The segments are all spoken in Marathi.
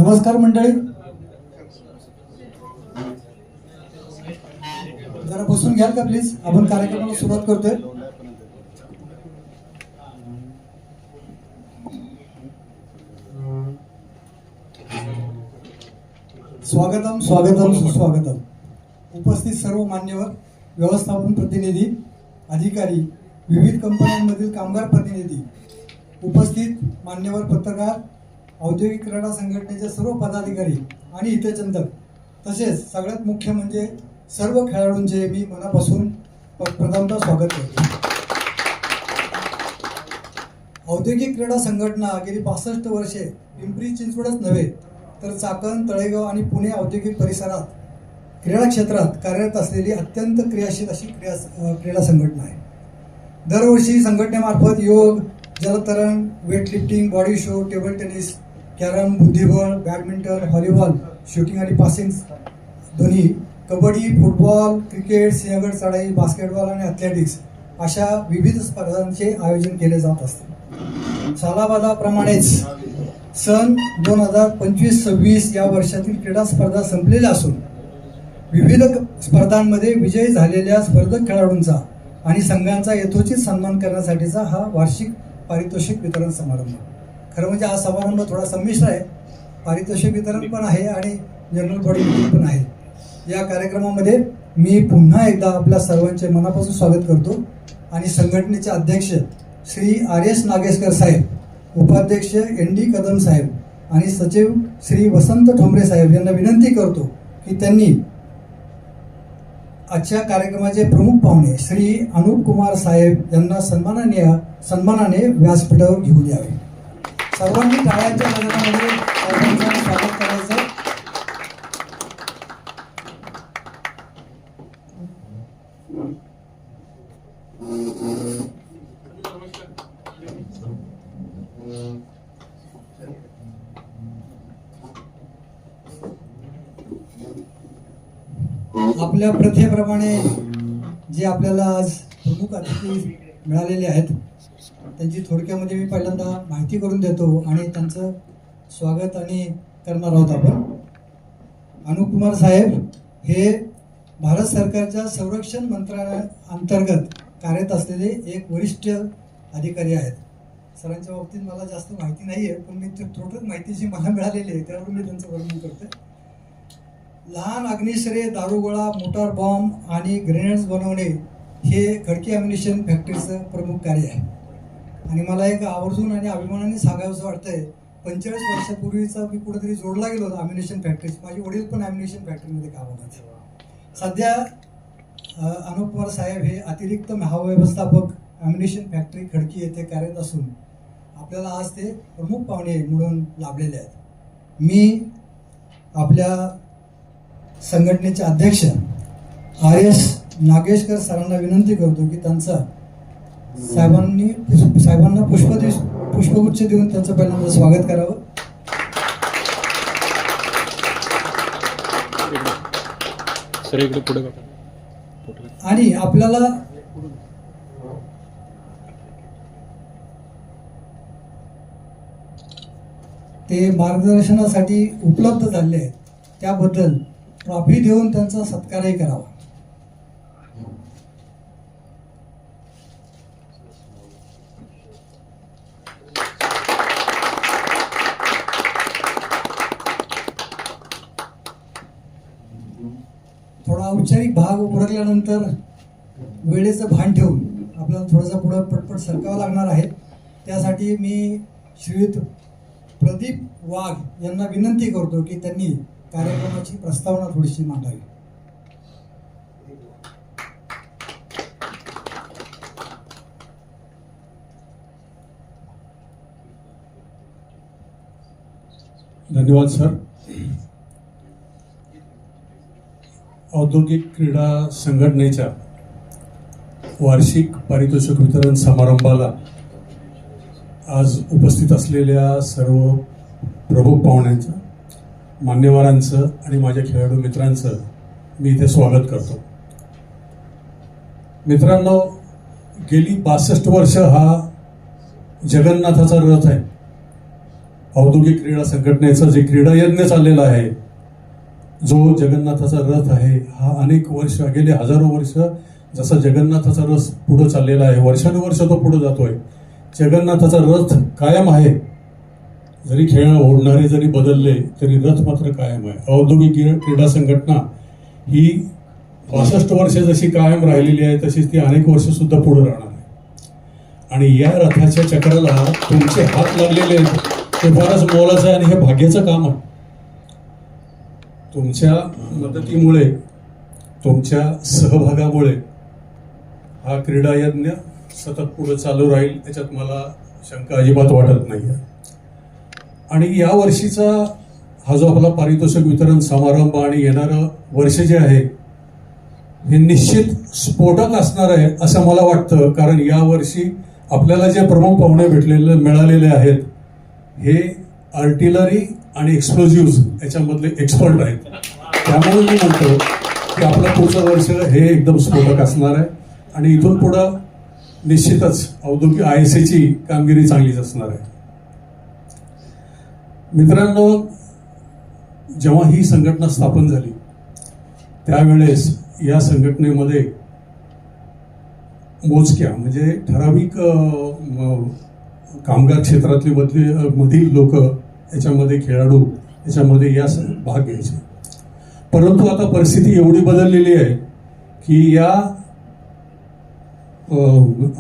नमस्कार मंडळी, जरा बसून घ्याल का प्लीज. आपण कार्यक्रमाला सुरुवात करतोय. स्वागतम स्वागतम सुस्वागतम. उपस्थित सर्व मान्यवर, व्यवस्थापन प्रतिनिधी, अधिकारी, विविध कंपन्यांमधील कामगार प्रतिनिधी, उपस्थित मान्यवर पत्रकार, औद्योगिक क्रीडा संघटनेचे सर्व पदाधिकारी आणि हितचिंतक, तसेच सगळ्यात मुख्य म्हणजे सर्व खेळाडूंचे मी मनापासून प्रथमतः स्वागत करतो. औद्योगिक क्रीडा संघटना गेली 65 वर्षे पिंपरी चिंचवडच नव्हे तर चाकण, तळेगाव आणि पुणे औद्योगिक परिसरात क्रीडा क्षेत्रात कार्यरत असलेली अत्यंत क्रियाशील अशी क्रीडा संघटना आहे. दरवर्षी संघटनेमार्फत योग, जलतरण, weightlifting, body show, table tennis, carrom, बुद्धिबळ, बॅडमिंटन, व्हॉलीबॉल, शूटिंग आणि पासिंग दोन्ही, कबड्डी, फुटबॉल, क्रिकेट, सिंहगड चढाई, बास्केटबॉल आणि ॲथलेटिक्स अशा विविध स्पर्धांचे आयोजन केले जात असते. सालाबादाप्रमाणेच सन 2025-26 या वर्षातील क्रीडा स्पर्धा संपलेल्या असून विविध स्पर्धांमध्ये विजयी झालेल्या स्पर्धक खेळाडूंचा आणि संघांचा यथोचित सन्मान करण्यासाठीचा हा वार्षिक पारितोषिक वितरण समारंभ. खरं म्हणजे हा समारंभ थोडा संमिश्र आहे. पारितोषिक वितरण पण आहे आणि जनरल बॉडी मीटिंग पण आहे. या कार्यक्रमामध्ये मी पुन्हा एकदा आपल्या सर्वांचे मनापासून स्वागत करतो आणि संघटनेचे अध्यक्ष श्री RS नागेशकर साहेब, उपाध्यक्ष ND कदम साहेब आणि सचिव श्री वसंत ठोंबरे साहेब यांना विनंती करतो की त्यांनी आजच्या कार्यक्रमाचे प्रमुख पाहुणे श्री अनुप कुमार साहेब यांना सन्मानाने व्यासपीठावर घेऊन यावे. सर्वांनी टाळ्यांच्या गजरामध्ये सर्वांचं स्वागत करायचं. आपल्या प्रथेप्रमाणे जे आपल्याला आज प्रमुख अतिथी मिळालेले आहेत त्यांची थोडक्यामध्ये मी पहिल्यांदा माहिती करून देतो आणि त्यांचं स्वागत आणि करणार आहोत आपण. अनुप कुमार साहेब हे भारत सरकारच्या संरक्षण मंत्रालयाअंतर्गत कार्यरत असलेले एक वरिष्ठ अधिकारी आहेत. सरांच्या बाबतीत मला जास्त माहिती नाही आहे, पण मी थोडं माहिती जी मला मिळालेली आहे त्यावर मी त्यांचं वर्णन करते. लहान अग्निशस्त्रे, दारुगोळा, मोटार बॉम्ब आणि ग्रेनेड्स बनवणे हे खडकी ॲम्युनिशन फॅक्टरीचं प्रमुख कार्य आहे. आणि मला एक आवर्जून आणि अभिमानाने सांगावंसं वाटतंय, 45 वर्षापूर्वीचा मी कुठेतरी जोडला गेलो होतो ॲम्युनिशन फॅक्टरीची. माझे वडील पण ॲम्युनिशन फॅक्टरीमध्ये काम होते. सध्या अनुप कुमार साहेब हे अतिरिक्त महाव्यवस्थापक ॲम्युनिशन फॅक्टरी खडकी येथे कार्यरत असून आपल्याला आज ते प्रमुख पाहुणे म्हणून लाभलेले आहेत. मी आपल्या संघटनेचे अध्यक्ष RS नागेशकर सरांना विनंती करतो की त्यांचा साहेबांना पुष्पगुच्छ देऊन त्यांचं पहिल्यांदा स्वागत करावं. आणि आपल्याला ते मार्गदर्शनासाठी उपलब्ध झाले आहेत त्याबद्दल ट्रॉफी देऊन त्यांचा सत्कारही करावा. थोडा औपचारिक भाग उरकल्यानंतर वेळेचं भान ठेवून आपल्याला थोडंसं पुढं पटपट सरकावं लागणार आहे. त्यासाठी मी श्रीयुत प्रदीप वाघ यांना विनंती करतो की त्यांनी कार्यक्रमाची प्रस्तावना थोडीशी मांडावी. धन्यवाद सर. औद्योगिक क्रीडा संघटनेच्या वार्षिक पारितोषिक वितरण समारंभाला आज उपस्थित असलेल्या सर्व प्रमुख पाहुण्यांचं, मान्यवरांचं आणि माझ्या खेळाडू मित्रांचं मी इथे स्वागत करतो. मित्रांनो, गेली 62 वर्ष हा जगन्नाथाचा रथ आहे. औद्योगिक क्रीडा संघटनेचं जे क्रीडा यज्ञ चाललेला आहे, जो जगन्नाथाचा रथ आहे, हा अनेक वर्ष, गेले हजारो वर्ष जसा जगन्नाथाचा रथ पुढे चाललेला आहे, वर्षानुवर्ष तो पुढे जातोय. जगन्नाथाचा रथ कायम आहे. जरी खेळ ओढणारे जरी बदलले तरी रथ मात्र कायम आहे. औद्योगिक क्रीडा संघटना ही 65 वर्ष जशी कायम राहिलेली आहे तशीच ती अनेक वर्ष सुद्धा पुढे राहणार आहे. आणि या रथाच्या चक्राला तुमचे हात लागलेले ते फारच मोलाचं आहे आणि हे भाग्याचं काम आहे. तुमच्या मदतीमुळे, तुमच्या सहभागामुळे हा क्रीडा यज्ञ सतत पुढे चालू राहील, याच्यात मला शंका अजिबात वाटत नाही आहे. आणि या वर्षीचा हा जो आपला पारितोषिक वितरण समारंभ आणि येणारं वर्ष जे आहे हे निश्चित स्फोटक असणार आहे असं मला वाटतं. कारण या वर्षी आपल्याला जे प्रमुख पाहुणे मिळालेले आहेत हे आर्टिलरी आणि एक्सप्लोजिव्ह याच्यामधले एक्सपर्ट आहेत. त्यामुळे मी म्हणतो की आपलं पुढचं वर्ष हे एकदम स्फोटक असणार आहे आणि इथून पुढं निश्चितच औद्योगिक ISAची कामगिरी चांगलीच असणार आहे. मित्रांनो, जेव्हा ही संघटना स्थापन झाली त्यावेळेस या संघटनेमध्ये मोजक्या म्हणजे ठराविक कामगार क्षेत्रातली मधील लोक याच्यामध्ये, खेळाडू याच्यामध्ये या भाग घ्यायचे. परंतु आता परिस्थिती एवढी बदललेली आहे की या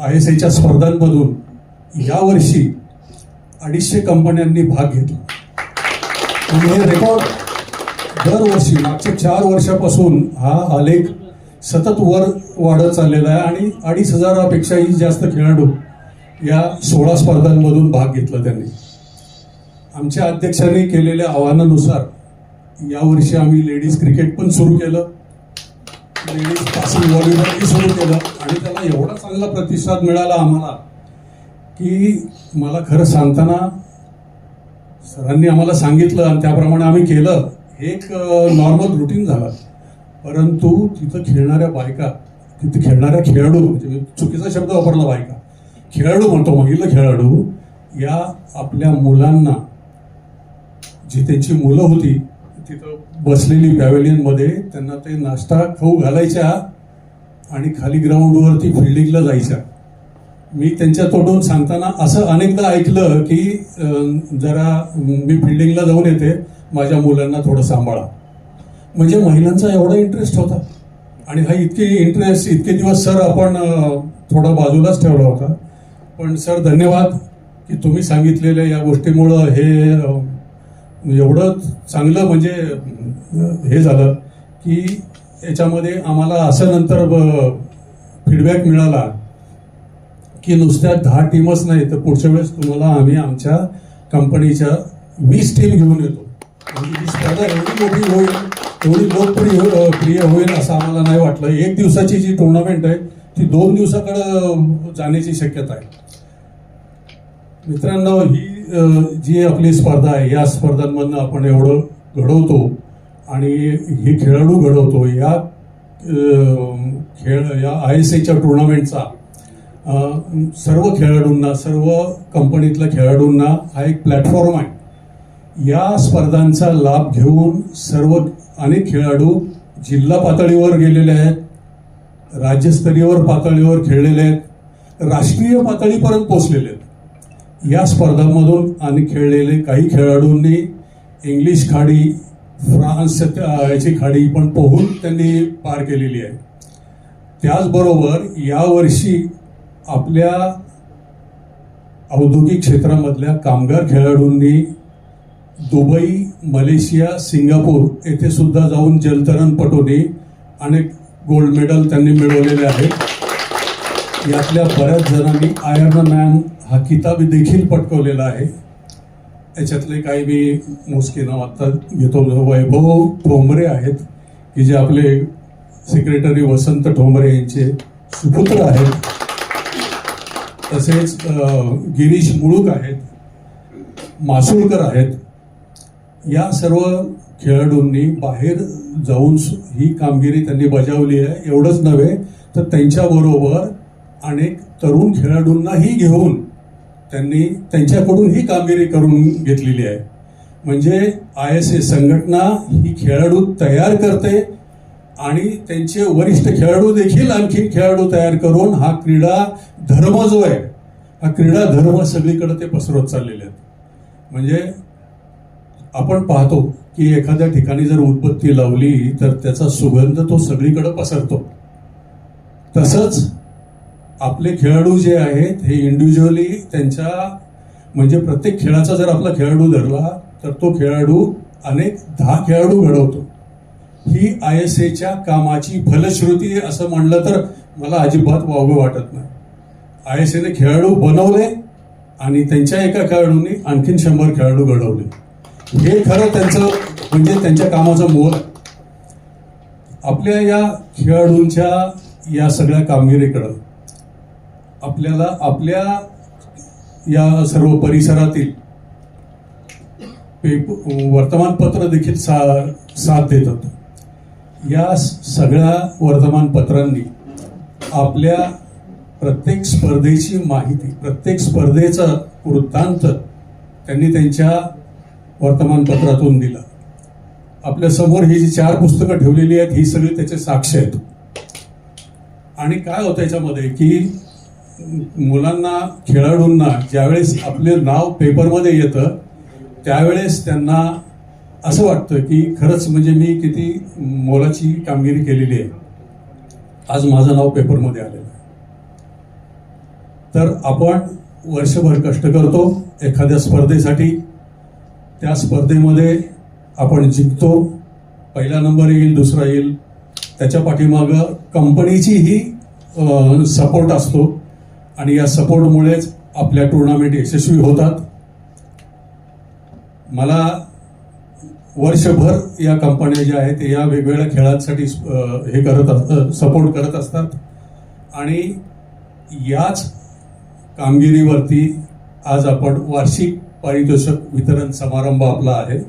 ISAच्या स्पर्धांमधून यावर्षी 250 कंपन्यांनी भाग घेतला. आणि हे रेकॉर्ड दरवर्षी मागच्या 4 वर्षापासून हा आलेख सतत वर वाढत चाललेला आहे आणि 2500पेक्षाही जास्त खेळाडू या 16 स्पर्धांमधून भाग घेतला त्यांनी. आमच्या अध्यक्षांनी केलेल्या आव्हानानुसार यावर्षी आम्ही लेडीज क्रिकेट पण सुरू केलं, लेडीज पासिंग व्हॉलीबॉलही सुरू केलं आणि त्याला एवढा चांगला प्रतिसाद मिळाला आम्हाला की मला खरं सांगताना सरांनी आम्हाला सांगितलं आणि त्याप्रमाणे आम्ही केलं. हे एक नॉर्मल रुटीन झालं. परंतु तिथं खेळणाऱ्या बायका, तिथे खेळणाऱ्या खेळाडू, म्हणजे चुकीचा शब्द वापरला, बायका खेळाडू म्हणतो, महिला खेळाडू, या आपल्या मुलांना, जी त्यांची मुलं होती तिथं बसलेली पॅव्हेलियनमध्ये, त्यांना ते नाश्ता खाऊ घालायच्या आणि खाली ग्राउंडवरती फिल्डिंगला जायच्या. मी त्यांच्या तोंडून सांगताना असं अनेकदा ऐकलं की जरा मी फिल्डिंगला जाऊन येते, माझ्या मुलांना थोडं सांभाळा. म्हणजे महिलांचा एवढा इंटरेस्ट होता. आणि हा इतके दिवस सर आपण थोडा बाजूलाच ठेवला होता. पण सर धन्यवाद की तुम्ही सांगितलेल्या या गोष्टीमुळं हे एवढं चांगलं म्हणजे हे झालं की याच्यामध्ये आम्हाला असं नंतर फीडबॅक मिळाला की नुसत्या 10 टीमच नाही तर पुढच्या वेळेस तुम्हाला आम्ही आमच्या कंपनीच्या 20 टीम घेऊन येतो. म्हणजे ही स्पर्धा एवढी मोठी होईल, एवढी लोकप्रिय होईल असं आम्हाला नाही वाटलं. 1 दिवसाची जी टुर्नामेंट आहे ती 2 दिवसाकडे जाण्याची शक्यता आहे. मित्रांनो, ही जी आपली स्पर्धा आहे या स्पर्धांमधनं आपण एवढं घडवतो आणि हे खेळाडू घडवतो. या ISAच्या टुर्नामेंटचा सर्व खेळाडूंना, सर्व कंपनीतल्या खेळाडूंना हा एक प्लॅटफॉर्म आहे. या स्पर्धांचा लाभ घेऊन अनेक खेळाडू जिल्हा पातळीवर गेलेले आहेत, राज्यस्तरीय पातळीवर खेळलेले आहेत, राष्ट्रीय पातळीपर्यंत पोहोचलेले आहेत. या स्पर्धांमधून आणि खेळलेले काही खेळाडूंनी इंग्लिश खाडी, फ्रान्स याची खाडी पण पोहून त्यांनी पार केलेली आहे. त्याचबरोबर यावर्षी आपल्या औद्योगिक क्षेत्रामधल्या कामगार खेळाडूंनी दुबई, मलेशिया, सिंगापूर येथे सुद्धा जाऊन जलतरणपटूंनी अनेक गोल्ड मेडल त्यांनी मिळवलेले आहेत. यातल्या बऱ्याच जणांनी आयर्नमॅन हा किताब देखील पटकवलेला आहे. याच्यातले काही मी मोजके नाव आत्ता घेतो. वैभव ठोंबरे आहेत की जे आपले सेक्रेटरी वसंत ठोंबरे यांचे सुपुत्र आहेत. तसेच गिरीश मुळूक आहेत, मासुळकर आहेत. या सर्व खेळाडूंनी बाहेर जाऊन ही कामगिरी त्यांनी बजावली आहे. एवढंच नव्हे तर त्यांच्याबरोबर अनेक तरुण खेळाडूंनाही घेऊन त्यांनी त्यांच्याकडून ही कामगिरी करून घेतलेली आहे. म्हणजे ISA संघटना ही खेळाडू तयार करते आणि त्यांचे वरिष्ठ खेळाडू देखील आणखी खेळाडू तयार करून हा क्रीडा धर्म जो आहे, हा क्रीडा धर्म सगळीकडे ते पसरवत चाललेले आहेत. म्हणजे आपण पाहतो की एखाद्या ठिकाणी जर उदबत्ती लावली तर त्याचा सुगंध तो सगळीकडे पसरतो. तसंच आपले खेळाडू जे आहेत हे इंडिव्हिज्युअली त्यांच्या म्हणजे प्रत्येक खेळाचा जर आपला खेळाडू धरला तर तो खेळाडू अनेक 10 खेळाडू घडवतो. ही ISAच्या कामाची फलश्रुती असं म्हणलं तर मला अजिबात वावगं वाटत नाही. ISAने खेळाडू बनवले आणि त्यांच्या एका खेळाडूंनी आणखीन 100 खेळाडू घडवले. हे खरं त्यांचं म्हणजे त्यांच्या कामाचं मोल आहे. आपल्या या खेळाडूंच्या या सगळ्या कामगिरीकडं आपल्याला आपल्या या सर्व परिसरातील वर्तमानपत्र देखील साथ देत होतं. या सगळ्या वर्तमानपत्रांनी आपल्या प्रत्येक स्पर्धेची माहिती, प्रत्येक स्पर्धेचा वृत्तांत त्यांनी त्यांच्या वर्तमानपत्रातून दिला. आपल्या समोर ही जी 4 पुस्तकं ठेवलेली आहेत ही सगळी त्याचे साक्ष आहेत. आणि काय होतं याच्यामध्ये की मुलांना, खेळाडूंना ज्यावेळेस आपले नाव पेपरमध्ये येतं त्यावेळेस त्यांना असं वाटतं की खरंच म्हणजे मी किती मोलाची कामगिरी केलेली आहे, आज माझं नाव पेपरमध्ये आलेलं आहे. तर आपण वर्षभर कष्ट करतो एखाद्या स्पर्धेसाठी, त्या स्पर्धेमध्ये आपण जिंकतो, पहिला नंबर येईल, दुसरा येईल, त्याच्या पाठीमागं कंपनीचीही सपोर्ट असतो आणि या सपोर्टमुळेच आपल्या टुर्नामेंट यशस्वी होतात. मला वर्षभर या कंपन्या ज्या आहेत या वेगवेगळ्या खेळांसाठी हे सपोर्ट करत असतात आणि याच कामगिरीवरती आज आपण वार्षिक पारितोषिक वितरण समारंभ आपला आहे.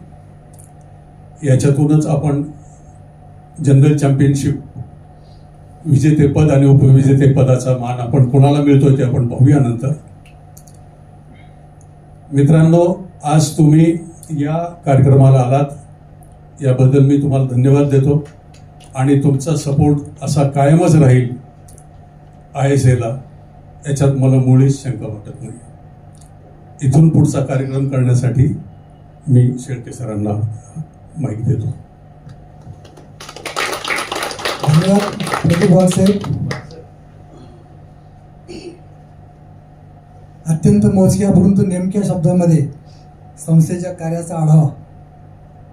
याच्यातूनच आपण जनरल चॅम्पियनशिप विजेतेपद आणि उपविजेतेपदाचा मान आपण कोणाला मिळतोय ते आपण पाहूया नंतर. मित्रांनो, आज तुम्ही या कार्यक्रमाला आलात याबद्दल मी तुम्हाला धन्यवाद देतो आणि तुमचा सपोर्ट असा कायमच राहील ISAला, याच्यात मला मुळीच शंका वाटत नाही. इथून पुढचा कार्यक्रम करण्यासाठी मी शेळके सरांना माहिती देतो. धन्यवाद प्रदीप वाघसाहेब. अत्यंत मोजक्या परंतु नेमक्या शब्दामध्ये संस्थेच्या कार्याचा आढावा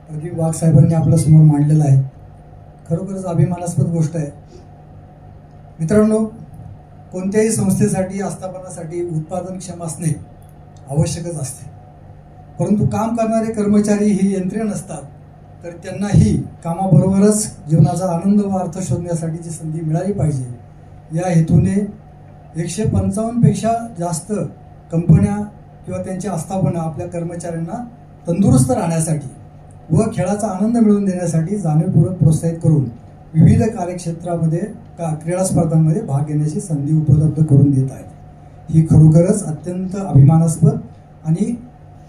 प्रदीप वाघसाहेबांनी आपल्यासमोर मांडलेला आहे. खरोखरच अभिमानास्पद गोष्ट आहे. मित्रांनो, कोणत्याही संस्थेसाठी, आस्थापनासाठी उत्पादनक्षम असणे आवश्यकच असते. परंतु काम करणारे कर्मचारी ही यंत्रे नसतात, तर त्यांनाही कामाबरोबरच जीवनाचा आनंद व अर्थ शोधण्यासाठीची संधी मिळाली पाहिजे. या हेतूने 155 पेक्षा जास्त कंपन्या किंवा त्यांच्या आस्थापना आपल्या कर्मचाऱ्यांना तंदुरुस्त राहण्यासाठी व खेळाचा आनंद मिळवून देण्यासाठी जाणीवपूर्वक प्रोत्साहित करून विविध कार्यक्षेत्रामध्ये क्रीडा स्पर्धांमध्ये भाग घेण्याची संधी उपलब्ध करून देत आहेत. ही खरोखरच अत्यंत अभिमानास्पद आणि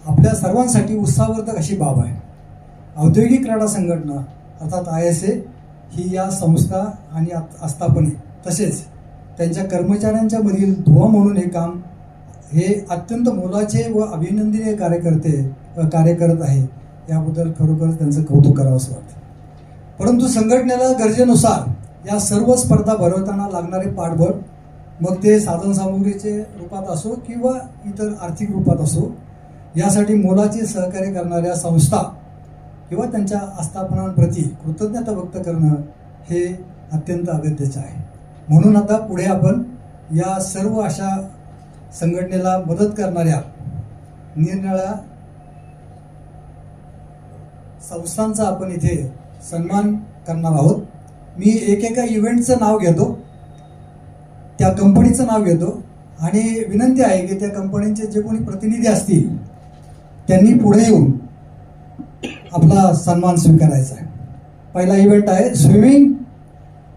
आपल्या सर्वांसाठी उत्साहवर्धक अशी बाब आहे. औद्योगिक क्रीडा संघटना अर्थात ISA ही या संस्था आणि आस्थापने तसेच त्यांच्या कर्मचाऱ्यांच्या मधील दुवा म्हणून हे काम हे अत्यंत मोलाचे व अभिनंदनीय कार्य करत आहे. याबद्दल खरोखरच त्यांचं कौतुक करावंसं वाटतं. परंतु संघटनेला गरजेनुसार या सर्व स्पर्धा भरवताना लागणारे पाठबळ, मग ते साधनसामुग्रीचे रूपात असो किंवा इतर आर्थिक रूपात असो, यासाठी मोलाचे सहकार्य करणाऱ्या संस्था किंवा त्यांच्या आस्थापनांप्रती कृतज्ञता व्यक्त करणं हे अत्यंत अगत्याचे आहे. म्हणून आता पुढे आपण या सर्व अशा संघटनेला मदत करणाऱ्या निरनिराळ्या संस्थांचा आपण इथे सन्मान करणार आहोत. मी एकेका इव्हेंटचं नाव घेतो, त्या कंपनीचं नाव घेतो आणि विनंती आहे की त्या कंपनीचे जे कोणी प्रतिनिधी असतील त्यांनी पुढे येऊन आपला सन्मान स्वीकारायचा आहे. पहिला इव्हेंट आहे स्विमिंग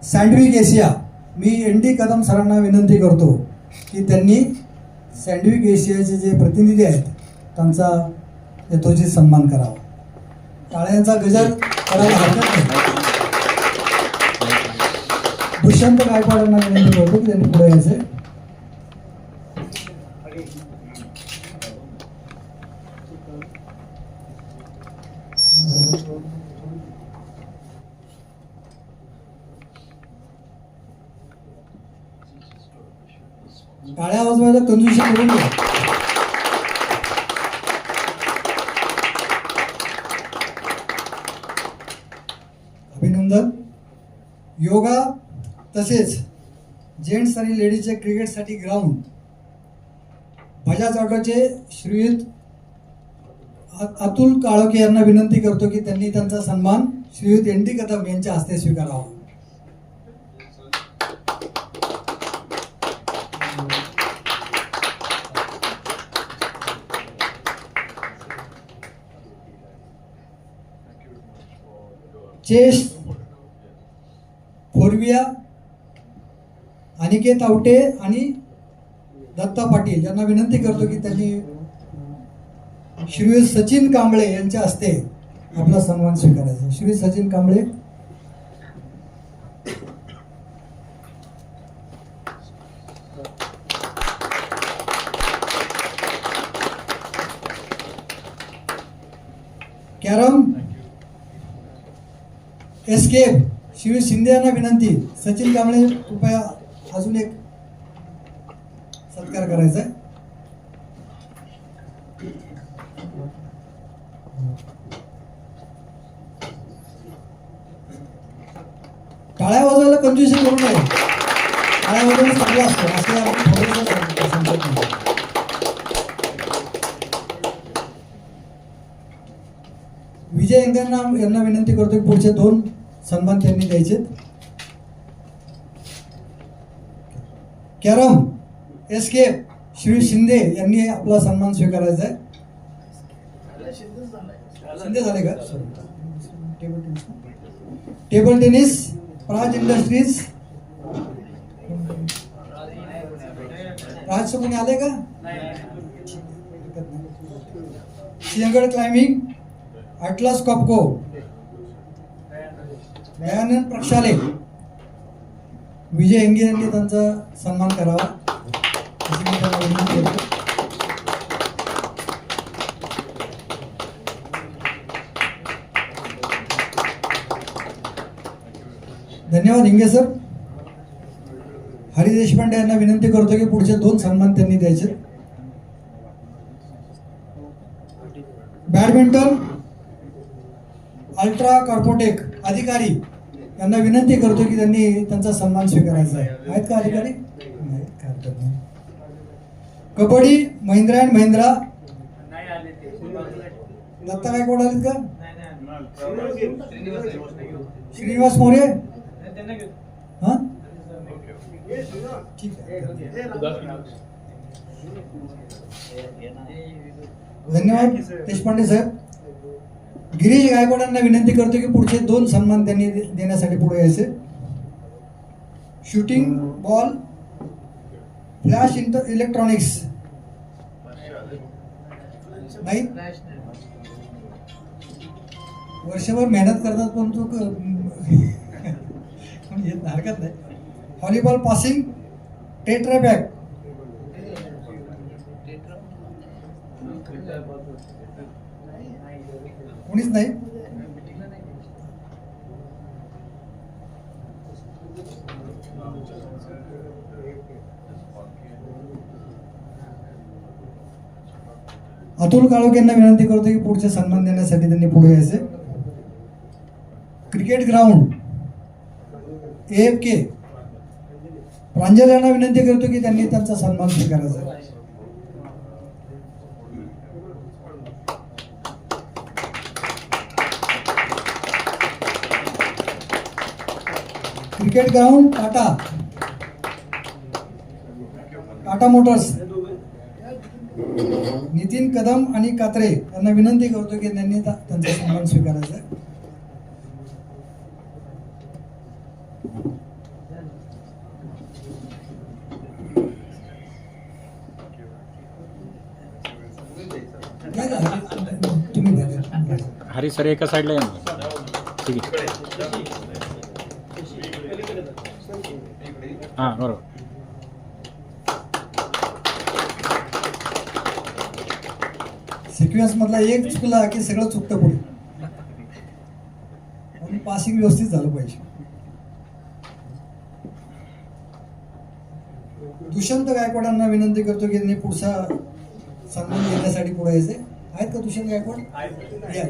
सँडविक एशिया. मी ND कदम सरांना विनंती करतो की त्यांनी सँडविक एशियाचे जे प्रतिनिधी आहेत त्यांचा यथोचित सन्मान करावा. टाळ्यांचा गजर करायला हरकत नाही. दुष्यंत गायकवाडांना विनंती करतो की त्यांनी पुढे यायचे. टाळ्या वाजवायला कंजूशी करून घ्या. अभिनंदन. योगा तसेच जेंट्स आणि लेडीजच्या क्रिकेटसाठी ग्राउंड बजाज ऑटोचे श्रीयुत अतुल काळोखे यांना विनंती करतो की त्यांनी त्यांचा सन्मान श्रीयुत एन टी कदम यांच्या हस्ते स्वीकारावा. चेस फोरविया अनिकेत आवटे आणि दत्ता पाटील यांना विनंती करतो की त्यांनी श्री सचिन कांबळे यांच्या हस्ते आपला सन्मान स्वीकारायचा. श्री सचिन कांबळे. कॅरम एस्केप श्री शिंदे यांना विनंती. सचिन कांबळे कृपया अजून एक सत्कार करायचा आहे. टाळ्या वाजवायला कंजूसी करू नये. टाळ्या वाजवायला चांगला असतो असं आपण थोडंसं समजत नाही. विजय यांना विनंती करतो की पुढचे 2 सन्मान त्यांनी द्यायचे. कॅरम एस्केप श्री शिंदे यांनी आपला सन्मान स्वीकारायचा आहे. शिंदे झाले का? Table tennis Praj industries Raj कोणी आले का? Sinhagad climbing Atlas Copco Dayanand Prakshale Vijay Henge यांनी त्यांचा सन्मान करावा अशी मी त्यांना विनंती करतो. धन्यवाद हिंगे सर. हरी देशपांडे यांना विनंती करतो की पुढचे 2 सन्मान त्यांनी द्यायचे. बॅडमिंटन अल्ट्रा कॉर्पोटेक अधिकारी यांना विनंती करतो की त्यांनी त्यांचा सन्मान स्वीकारायचा आहे. आहेत का अधिकारी? नाही, हरकत नाही. कबड्डी महिंद्रा अँड महिंद्रा दत्ता गायकवाड आलेत का? श्रीनिवास मोरे. हा ठीक आहे. धन्यवाद देशपांडे साहेब. गिरीश गायकवाडांना विनंती करतो की पुढचे 2 सन्मान त्यांनी देण्यासाठी पुढे यायचे. शूटिंग बॉल फ्लॅश इलेक्ट्रॉनिक्स नाही, वर्षभर मेहनत करतात पण तू हरकत नाही. व्हॉलीबॉल पासिंग टेट्रा बॅग कोणीच नाही. अतुल काळोख यांना विनंती करतो की पुढचे सन्मान देण्यासाठी त्यांनी पुढे यायचे. क्रिकेट ग्राउंड AFK प्रांजल यांना विनंती करतो की त्यांनी त्यांचा सन्मान स्वीकारायचा. Cricket ground Tata Motors Nitin Kadam आणि कात्रे यांना विनंती करतो की त्यांनी त्यांचा सन्मान स्वीकारायचा आहे. तुम्ही द्या. हरी सर एका साईडला या ना. ठीक आहे. हां बरोबर. सिक्वेन्स मधला एक चुकला की सगळं चुकतं पुढे, म्हणून पासिंग व्यवस्थित झालं पाहिजे. दुष्यंत गायकवाडांना विनंती करतो की त्यांनी पुढचा सन्मान घेण्यासाठी पुढे यायचे. आहेत का दुष्यंत गायकवाड? या.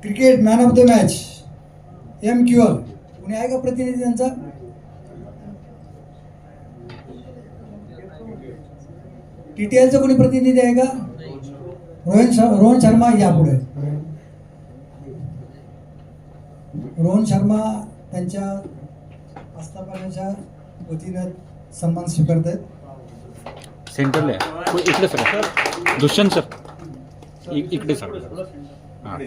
Cricket man of the match MQL कोणी आहे का प्रतिनिधी त्यांचा? TTLचा कोणी प्रतिनिधी आहे का? रोहन शर्मा या पुढे. रोहन शर्मा त्यांच्या आस्थापनाच्या वतीनं सन्मान स्वीकारत आहेत. सेंटरला या. इकडे सर. दुष्यंत सर इकडे सर. हां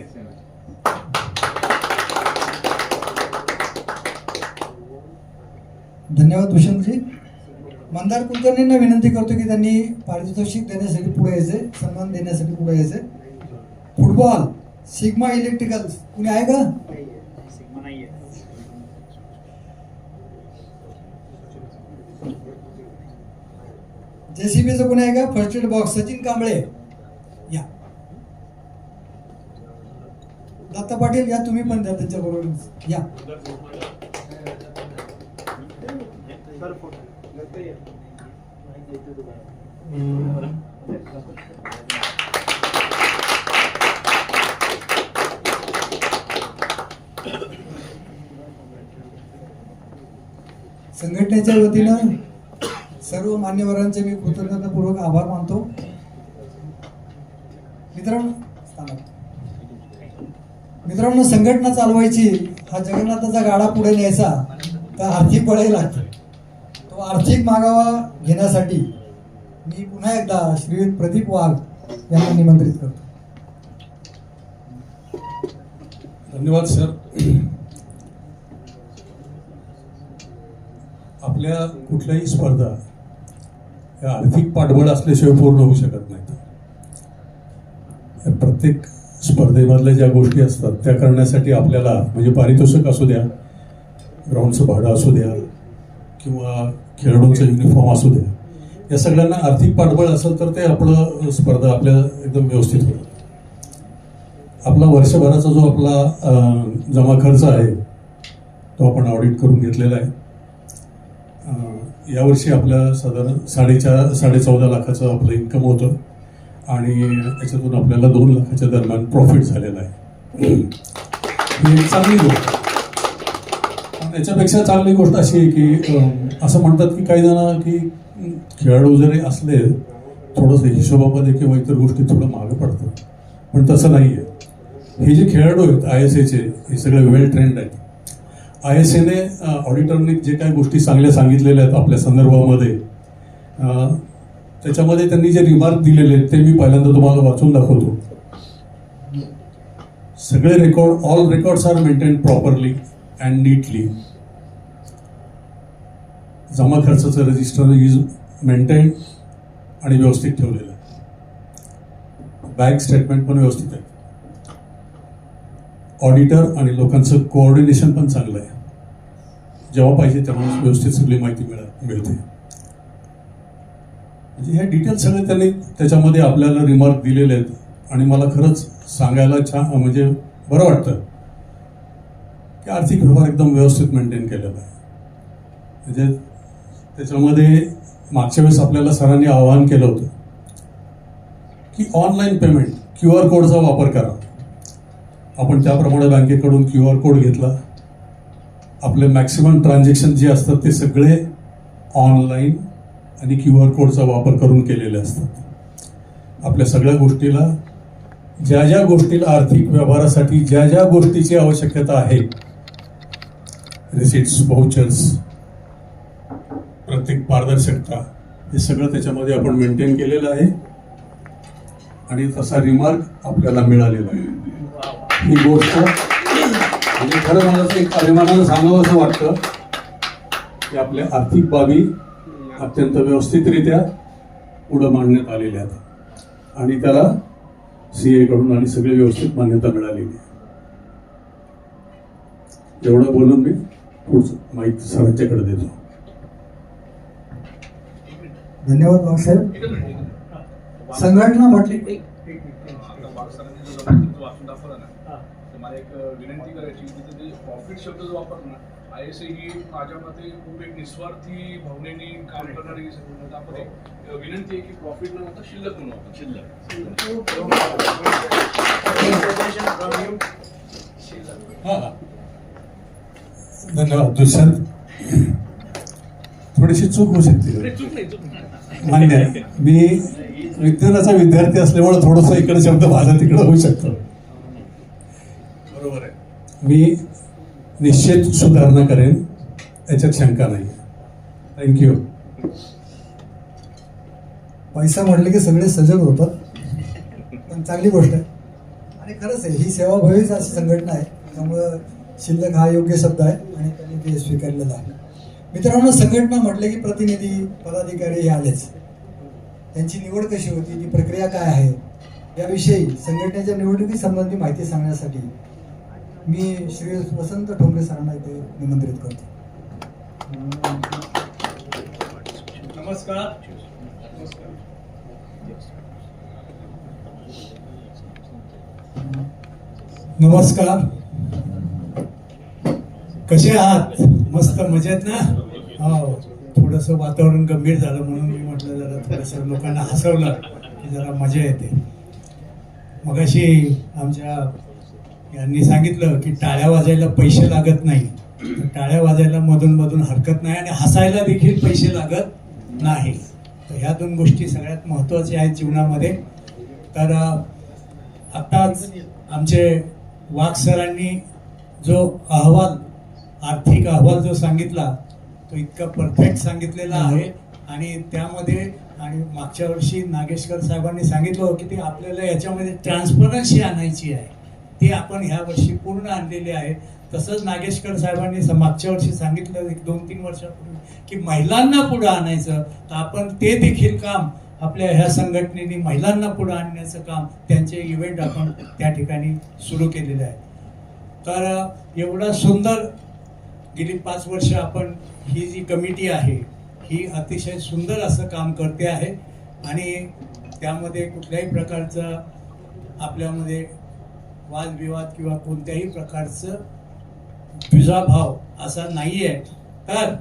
धन्यवाद दुष्यंतजी. मंदार कुलकर्णींना विनंती करतो की त्यांनी पारितोषिक देण्यासाठी पुढे यायचे, सन्मान देण्यासाठी पुढे यायचे. फुटबॉल सिग्मा इलेक्ट्रिकल कुणी आहे का? JCBचं कोणी आहे का? First aid box Sachin Kamble या. दत्ता पाटील या, तुम्ही पण द्या त्यांच्या बरोबर या. संघटनेच्या वतीनं सर्व मान्यवरांचे मी कृतज्ञतापूर्वक आभार मानतो. मित्रांनो, संघटना चालवायची, हा जगन्नाथाचा गाडा पुढे न्यायचा तर आर्थिक बळही लागतं. तो आर्थिक मागावा घेण्यासाठी मी पुन्हा एकदा श्रीयुत प्रदीप वाघ यांना निमंत्रित करतो. धन्यवाद सर. आपल्या कुठल्याही स्पर्धा या आर्थिक पाठबळ असल्याशिवाय पूर्ण होऊ शकत नाहीत. प्रत्येक स्पर्धेमधल्या ज्या गोष्टी असतात त्या करण्यासाठी आपल्याला म्हणजे पारितोषिक असू द्या, ग्राउंडचं भाडं असू द्या किंवा खेळाडूंचं युनिफॉर्म असू द्या, या सगळ्यांना आर्थिक पाठबळ असेल तर ते आपलं स्पर्धा आपल्या एकदम व्यवस्थित होतं. आपला वर्षभराचा जो आपला जमा खर्च आहे तो आपण ऑडिट करून घेतलेला आहे. यावर्षी आपल्या साधारण 14.5 लाखाचं आपलं इन्कम होतं आणि त्याच्यातून आपल्याला 2 लाखाच्या दरम्यान प्रॉफिट झालेला आहे. ही एक चांगली गोष्ट. पण याच्यापेक्षा चांगली गोष्ट अशी आहे की असं म्हणतात की काही जण की खेळाडू जरी असले थोडंसं हिशोबामध्ये किंवा इतर गोष्टी थोडं मागे पडतं, पण तसं नाही आहे. हे जे खेळाडू आहेत ISAचे हे सगळे वेल ट्रेंड आहेत. ISAने ऑडिटरने जे काही गोष्टी चांगल्या सांगितलेल्या आहेत आपल्या संदर्भामध्ये, त्याच्यामध्ये त्यांनी जे रिमार्क दिलेले आहेत ते मी पहिल्यांदा तुम्हाला वाचून दाखवतो. सगळे record, all records are maintain properly and neatly. जमा खर्चाचं रजिस्टर इज मेंटेन आणि व्यवस्थित ठेवलेलं आहे. बँक स्टेटमेंट पण व्यवस्थित आहे. ऑडिटर आणि लोकांचं कोऑर्डिनेशन पण चांगलं आहे. जेव्हा पाहिजे तेव्हा व्यवस्थित सगळी माहिती मिळते. म्हणजे हे डिटेल सगळे त्यांनी त्याच्यामध्ये आपल्याला रिमार्क दिलेले आहेत आणि मला खरंच सांगायला छान म्हणजे बरं वाटतं की आर्थिक व्यवहार एकदम व्यवस्थित मेंटेन केलेला आहे. म्हणजे त्याच्यामध्ये मागच्या वेळेस आपल्याला सरांनी आवाहन केलं होतं की ऑनलाईन पेमेंट QR कोडचा वापर करा. आपण त्याप्रमाणे बँकेकडून QR कोड घेतला. आपले मॅक्सिमम ट्रान्झॅक्शन जे असतात ते सगळे ऑनलाईन आणि QR कोडचा वापर करून केलेले असतात. आपल्या सगळ्या गोष्टीला ज्या ज्या गोष्टीला आर्थिक व्यवहारासाठी ज्या ज्या गोष्टीची आवश्यकता आहे, रिसिट्स, व्हाउचर्स, प्रत्येक पारदर्शकता, हे सगळं त्याच्यामध्ये आपण मेंटेन केलेलं आहे आणि तसा रिमार्क आपल्याला मिळालेला आहे. ही गोष्ट म्हणजे खरं मला एक अभिमानानं सांगावं असं वाटतं की आपल्या आर्थिक बाबी अत्यंत व्यवस्थितरित्या पुढं मांडण्यात आलेल्या आहेत आणि त्याला CA कडून आणि सगळी व्यवस्थित मान्यता मिळालेली आहे. एवढं बोलून मी पुढचं माईक सरांच्याकडे देतो. धन्यवाद बाबासाहेब. संघटना म्हटली वाचून दाखवला ना तर मला एक विनंती करायची की तिथे प्रॉफिट शब्द जो वापरला ना ISA ही माझ्या मते खूप एक निस्वार्थी भावनेने काम करणारी संघटना. आपण एक विनंती आहे की प्रॉफिट न होता शिल्लक म्हणून आपण हां धन्यवाद. दुष्यंत थोडीशी चूक होऊ शकते, मान्य आहे. मी विज्ञानाचा विद्यार्थी असल्यामुळे थोडंसं इकडे शब्द माझा तिकडं होऊ शकतो. बरोबर आहे. मी निश्चित सुधारणा करेन, याच्यात शंका नाही. थँक्यू. पैसा म्हटलं की सगळे सजग होतात, पण चांगली गोष्ट आहे. आणि खरंच आहे, ही सेवाभावीच अशी संघटना आहे, त्यामुळं शिल्लक हा योग्य शब्द आहे आणि त्यांनी ते स्वीकारलेलं आहे. मित्रांनो, संघटना म्हटलं की प्रतिनिधी पदाधिकारी हे आलेच. त्यांची निवड कशी होती, ती प्रक्रिया काय आहे, याविषयी संघटनेच्या निवडणुकीसंबंधी माहिती सांगण्यासाठी मी श्री वसंत ठोंबरे सरांना इथे निमंत्रित करतो. नमस्कार. नमस्कार. कसे आहात? मस्त मजेत ना? हो. थोडंसं वातावरण गंभीर झालं म्हणून मी म्हटलं जरा थोडंसं लोकांना हसवलं की जरा मजा येते. मगाशी आमच्या यांनी सांगितलं की टाळ्या वाजायला पैसे लागत नाही, तर टाळ्या वाजायला मधून मधून हरकत नाही आणि हसायला देखील पैसे लागत नाही. तर ह्या दोन गोष्टी सगळ्यात महत्त्वाच्या आहेत जीवनामध्ये. तर आत्ताच आमचे वाघ सरांनी जो अहवाल, आर्थिक अहवाल जो सांगितला तो इतका परफेक्ट सांगितलेला आहे. आणि त्यामध्ये आणि मागच्या वर्षी नागेशकर साहेबांनी सांगितलं की ते आपल्याला याच्यामध्ये ट्रान्सपरन्सी आणायची आहे, ती आपण ह्या वर्षी पूर्ण आणलेली आहे. तसंच नागेशकर साहेबांनी मागच्या वर्षी सांगितलं 1-2-3 वर्षापूर्वी की महिलांना पुढे आणायचं, तर आपण ते देखील काम आपल्या ह्या संघटनेने महिलांना पुढे आणण्याचं काम, त्यांचे इव्हेंट आपण त्या ठिकाणी सुरू केलेले आहे. तर एवढा सुंदर गेली 5 वर्ष आपण ही जी कमिटी आहे ही अतिशय सुंदर असं काम करते आहे आणि त्यामध्ये कुठल्याही प्रकारचा आपल्यामध्ये वादविवाद किंवा कोणत्याही प्रकारचं द्विधाभाव असा नाही आहे. तर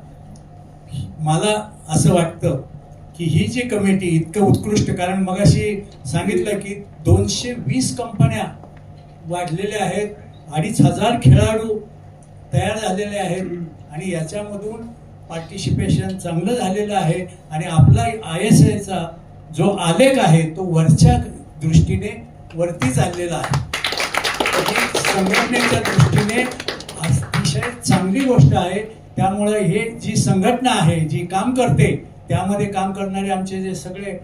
मला असं वाटतं की ही जी कमिटी इतकं उत्कृष्ट, कारण मगाशी सांगितलं की 220 कंपन्या वाढलेल्या आहेत, 2,500 खेळाडू तयार झालेले आहेत आणि याच्यामधून पार्टिसिपेशन चांगलं झालेलं आहे आणि आपला ISAचा जो आलेख आहे तो वरच्या दृष्टीने वरती चाललेला आहे. संघटनेच्या दृष्टीने अतिशय चांगली गोष्ट आहे. त्यामुळे हे जी संघटना आहे जी काम करते, त्यामध्ये काम करणारे आमचे जे सगळे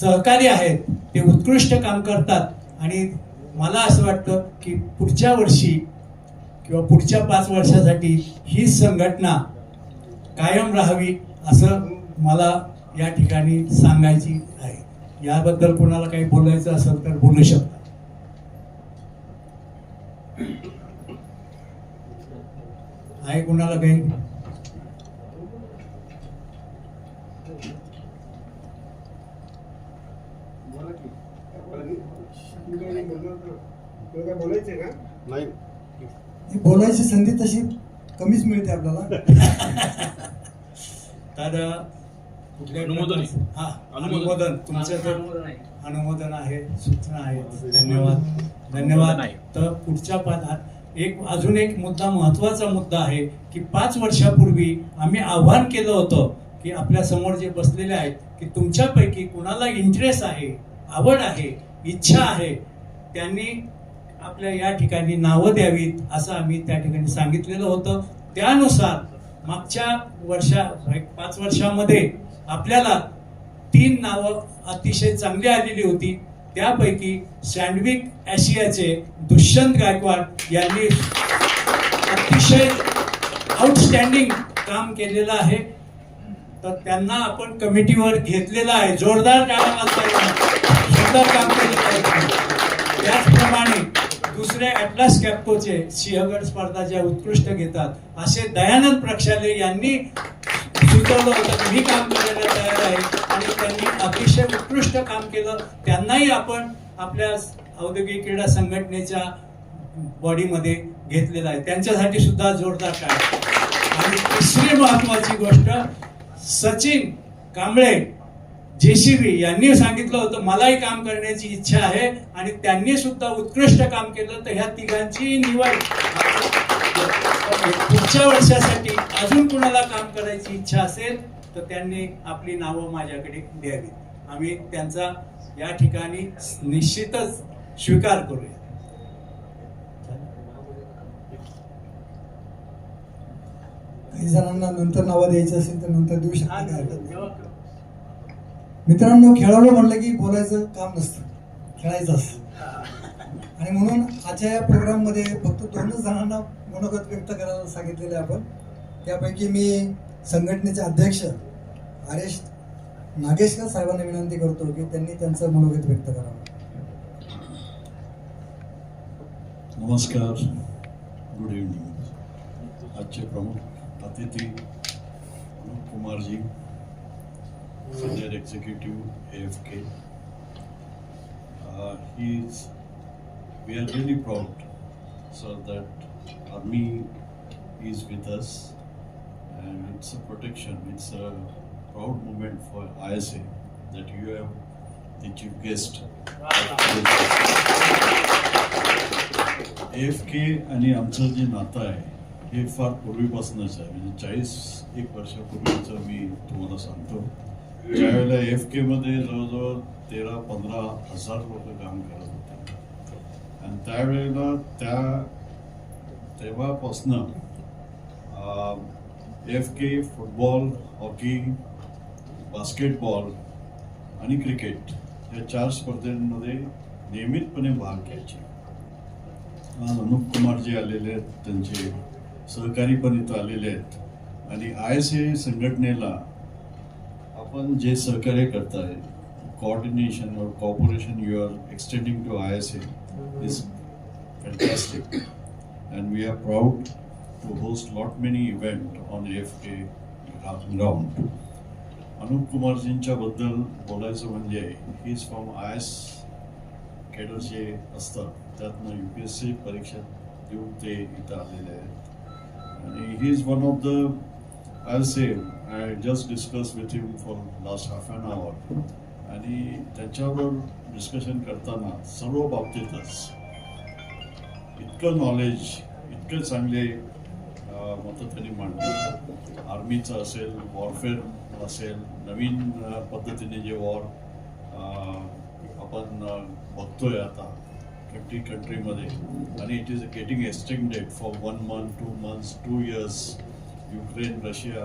सहकारी आहेत ते उत्कृष्ट काम करतात. आणि मला असं वाटतं की पुढच्या वर्षी किंवा पुढच्या 5 वर्षासाठी ही संघटना कायम राहावी असं मला या ठिकाणी सांगायची आहे. याबद्दल कोणाला काही बोलायचं असेल तर बोलू शकता. आहे कोणाला काही? बोलायची संधी तशी कमीच मिळते आपल्याला. तर कुठल्या अनुमोदन. हा, अनुमोदन तुमचं तर अनुमोदन आहे, सूचना आहे. धन्यवाद धन्यवाद. तर पुढच्या पानात अजून एक मुद्दा, महत्वाचा मुद्दा आहे की 5 वर्षापूर्वी आम्ही आव्हान केलं होतं की आपल्या समोर जे बसलेले आहेत की तुमच्यापैकी कुणाला इंटरेस्ट आहे, आवड आहे, इच्छा आहे, त्यांनी आपल्या या ठिकाणी नावं द्यावीत असं आम्ही त्या ठिकाणी सांगितलेलं होतं. त्यानुसार मागच्या 5 वर्षामध्ये आपल्याला 3 नावं अतिशय चांगली आलेली होती. त्यापैकी सँडविक आशियाचे दुष्यंत गायकवाड यांनी अतिशय आउटस्टँडिंग काम केलेलं आहे. तर त्यांना आपण कमिटीवर घेतलेलं आहे. जोरदार टाळ्या वाजवा. सुंदर काम केलेलं आहे. त्याचप्रमाणे दुसरे ॲटलास कॅप्कोचे सिंहगड स्पर्धा ज्या उत्कृष्ट घेतात असे दयानंद प्रक्षाले यांनी सुचवलं होतं की मी काम करायला तयार आहे आणि त्यांनी अतिशय उत्कृष्ट काम केलं. त्यांनाही आपण आपल्या औद्योगिक क्रीडा संघटनेच्या बॉडीमध्ये घेतलेलं आहे. त्यांच्यासाठी सुद्धा जोरदार काय. आणि तिसरी महत्वाची गोष्ट, सचिन कांबळे JCB यांनी सांगितलं होतं मलाही काम करण्याची इच्छा आहे आणि त्यांनी सुद्धा उत्कृष्ट काम केलं. तर ह्या तिघांची निवड पुढच्या वर्षासाठी अजून कुणाला काम करायची इच्छा असेल तर त्यांनी आपली नावं माझ्याकडे द्यावी. आम्ही त्यांचा या ठिकाणी निश्चितच स्वीकार करूया. काही जणांना नंतर नावं द्यायची असेल तर नंतर देऊ शकता, काय हरकत नाही. मित्रांनो, खेळाडू म्हणलं की बोलायचं काम नसतं, खेळायचं असतं. आणि म्हणून आजच्या या प्रोग्राममध्ये फक्त 2च जणांना मनोगत व्यक्त करायला सांगितलेलं आहे आपण. त्यापैकी मी संघटनेचे अध्यक्ष आरेश नागेशकर साहेबांना विनंती करतो की त्यांनी त्यांचं मनोगत व्यक्त करावं. नमस्कार, गुड इव्हनिंग. आजचे प्रमुख अतिथी Anup Kumarji, senior executive AFK. We are really proud, sir, that Army is with us, and it's a protection. It's a proud moment for ISA that you have the chief guest. AFK आणि आमचं जे नातं आहे हे फार पूर्वीपासूनच आहे. म्हणजे 40-1 वर्षापूर्वीचं मी तुम्हाला सांगतो. ज्यावेळेला AFK मध्ये जवळजवळ 13-15 हजार लोक काम करत होते आणि त्यावेळेला तेव्हापासनं AFK फुटबॉल, हॉकी, बास्केटबॉल आणि क्रिकेट या 4 स्पर्धेमध्ये नियमितपणे भाग घ्यायचे. आज अनुप कुमारजी आलेले आहेत, त्यांचे सहकारी पण इथं आलेले आहेत आणि ISA संघटनेला आपण जे सहकार्य करताय, coordination or cooperation you are extending to ISA is fantastic, and we are proud to host lot many event on AFK ground. Anup कुमारजींच्या बद्दल बोलायचं म्हणजे he is from IS cadre जे असतात त्यातनं UPSC परीक्षा देऊन ते इथं आलेले आहेत आणि he is one of the, I'll say, I just discussed with him for last half an hour. आणि त्याच्याबरोबर डिस्कशन करताना सर्व बाबतीतच इतकं नॉलेज, इतकं चांगले मतं त्यांनी मांडली. आर्मीचं असेल, वॉरफेअर असेल, नवीन पद्धतीने जे वॉर आपण बघतोय आता 50 कंट्रीमध्ये आणि it is getting extended for 1 month, 2 months, 2 years. Ukraine, Russia,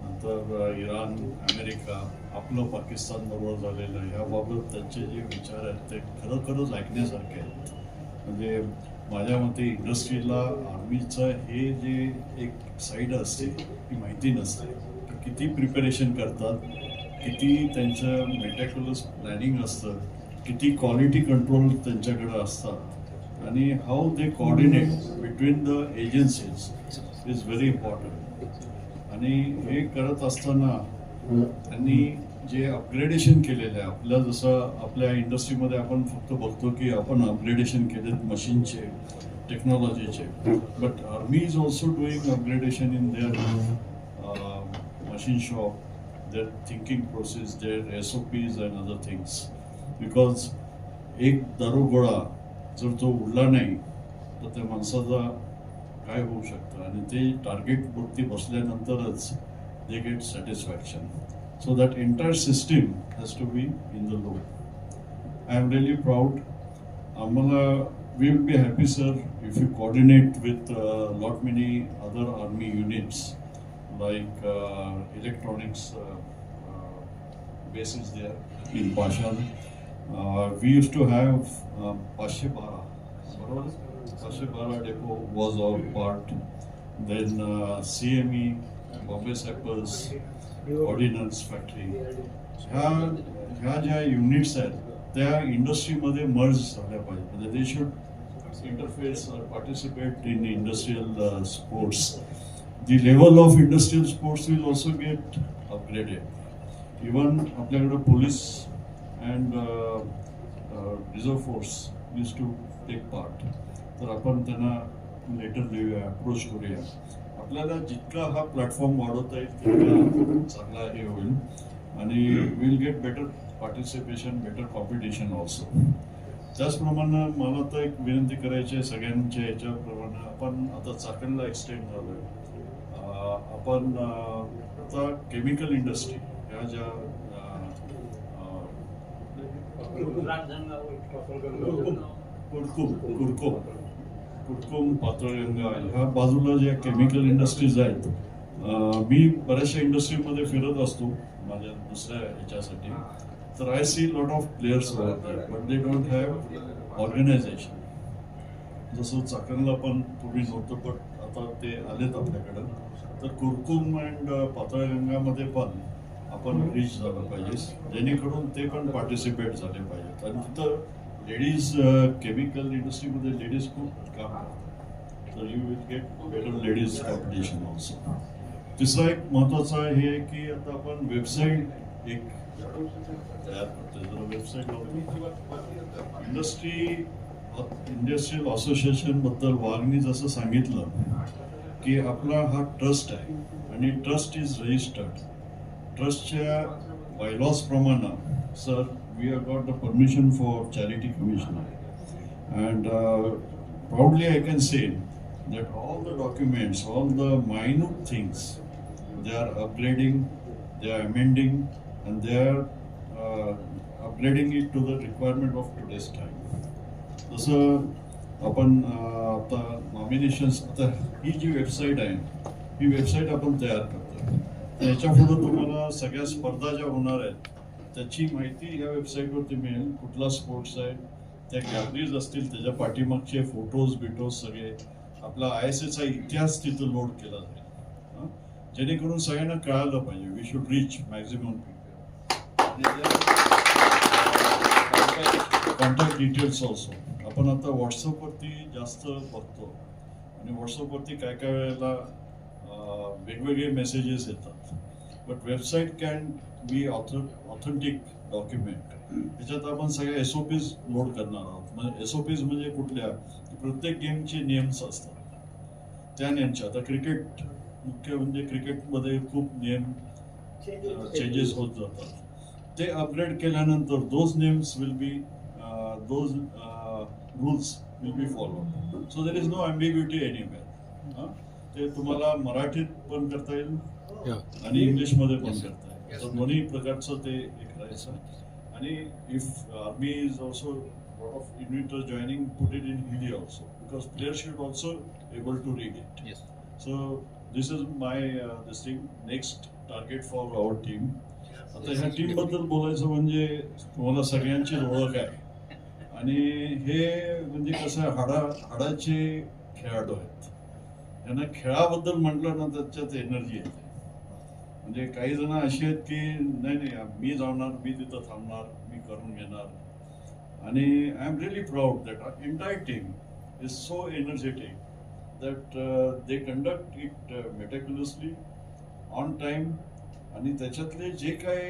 नंतर इराण, अमेरिका, आपलं पाकिस्तान बरोबर झालेलं ह्याबाबत त्यांचे जे विचार आहेत ते खरोखरच ऐकण्यासारखे आहेत. म्हणजे माझ्या मते इंडस्ट्रीला आर्मीचं हे जे एक साईड असते ती माहिती नसते की किती प्रिपरेशन करतात, किती त्यांचं मेटॅक्युलस प्लॅनिंग असतं, किती क्वालिटी कंट्रोल त्यांच्याकडे असतात आणि how they coordinate between the agencies is very important. आणि हे करत असताना त्यांनी जे अपग्रेडेशन केलेलं आहे आपल्या, जसं आपल्या इंडस्ट्रीमध्ये आपण फक्त बघतो की आपण अपग्रेडेशन केलेत मशीनचे, टेक्नॉलॉजीचे, but army is also doing upgradation in their machine shop, their thinking process, their SOPs and other things. Because एक दारुगोळा जर तो उडला नाही तर त्या माणसाचा काय होऊ शकतं आणि ते टार्गेटवरती बसल्यानंतरच they get satisfaction. So that entire system has to be in the loop. I am really proud. Amala, we will be happy, sir, if you coordinate with lot many other army units like electronics bases there in Pashan. We used to have Pashebara. Pashebara depot was our part. Then CME, Bombay Sappers, ordnance factory, ह्या ज्या युनिट्स आहेत त्या इंडस्ट्रीमध्ये मर्ज झाल्या पाहिजे. म्हणजे they should interface participate in industrial sports. The level of industrial sports will also get upgraded. Even आपल्याकडे police and reserve force used to take part. तर आपण त्यांना लेटर देऊया, अप्रोच करूया. आपल्याला जितका हा प्लॅटफॉर्म वाढवता येईल तितका चांगला हे होईल आणि will get better participation, better competition also. त्याचप्रमाणे मला तर एक विनंती करायची आहे सगळ्यांच्या याच्याप्रमाणे, आपण आता चाकणला एक्सटेंड झालोय. आपण आता केमिकल इंडस्ट्री ह्या ज्या कुडकुम, पातळगंगा ह्या बाजूला ज्या केमिकल इंडस्ट्रीज आहेत, मी बऱ्याचशा इंडस्ट्रीमध्ये फिरत असतो माझ्या दुसऱ्या ह्याच्यासाठी. तर I see lot of players but they don't have organisation. जसं चाकणला पण पूर्वी नव्हतं पण आता ते आलेत आपल्याकडं. तर कुडकुम अँड पातळगंगामध्ये पण आपण रीच झालं पाहिजे जेणेकरून ते पण पार्टिसिपेट झाले पाहिजेत. आणि तिथं लेडीज केमिकल इंडस्ट्रीमध्ये लेडीज खूप काम करतात. तर you will get better ladies competition also. तिसरा एक महत्त्वाचा हे आहे की आता आपण वेबसाईट एक तयार करतोय. जर वेबसाईट इंडस्ट्रियल असोसिएशन बद्दल वागणी जसं सांगितलं की आपला हा ट्रस्ट आहे आणि ट्रस्ट इज रजिस्टर्ड. ट्रस्टच्या बायलॉज प्रमाणे sir we have got the permission for charity commissioner and proudly I can say that all the documents, all the minute things, they are upgrading, they are amending, and they are upgrading it to the requirement of today's time. जसं आपण आता नॉमिनेशन्स, आता ही जी वेबसाईट आहे ही वेबसाईट आपण तयार करतो. त्याच्यापुढं तुम्हाला सगळ्या स्पर्धा ज्या होणार आहेत त्याची माहिती ह्या वेबसाईटवरती मिळेल. कुठला स्पोर्ट्स आहे, त्या गॅलरीज असतील, त्याच्या पाठीमागचे फोटोज बिटोज सगळे, आपला ISSचा इतिहास तिथं लोड केला जाईल जेणेकरून सगळ्यांना कळालं पाहिजे. We should reach maximum people. Contact details also आपण आता व्हॉट्सअपवरती जास्त बघतो आणि व्हॉट्सअपवरती काय काय वेळेला वेगवेगळे मेसेजेस येतात. But website can be authentic document. त्याच्यात आपण सगळ्या SOPs लोड करणार आहोत. म्हणजे SOPs म्हणजे कुठल्या, प्रत्येक गेमचे नियम्स असतात. त्या नियमच्या आता क्रिकेट मुख्य म्हणजे क्रिकेटमध्ये खूप नियम चेंजेस होत जातात. ते अपग्रेड केल्यानंतर those names will be those rules will be follow. So there is no ambiguity anywhere. ते तुम्हाला मराठीत पण करता येईल आणि इंग्लिशमध्ये पण करता येईल. तर दोन्ही प्रकारचं ते हे करायचं. आणि if army is also lot of inventors joining, put it in Hindi also because players should also able to read it. Yes. So this is my this thing next target for our team. आता ह्या टीम बद्दल बोलायचं म्हणजे तुम्हाला सगळ्यांची ओळख आहे आणि हे म्हणजे कसं हाडाचे खेळाडू आहेत. यांना खेळाबद्दल म्हटलं ना त्याच्यात एनर्जी येते. म्हणजे काही जण अशी आहेत की नाही मी जाणार, मी तिथं थांबणार, मी करून घेणार. आणि I am really proud that our entire team is so energetic that they conduct it meticulously on time. आणि त्याच्यातले जे काय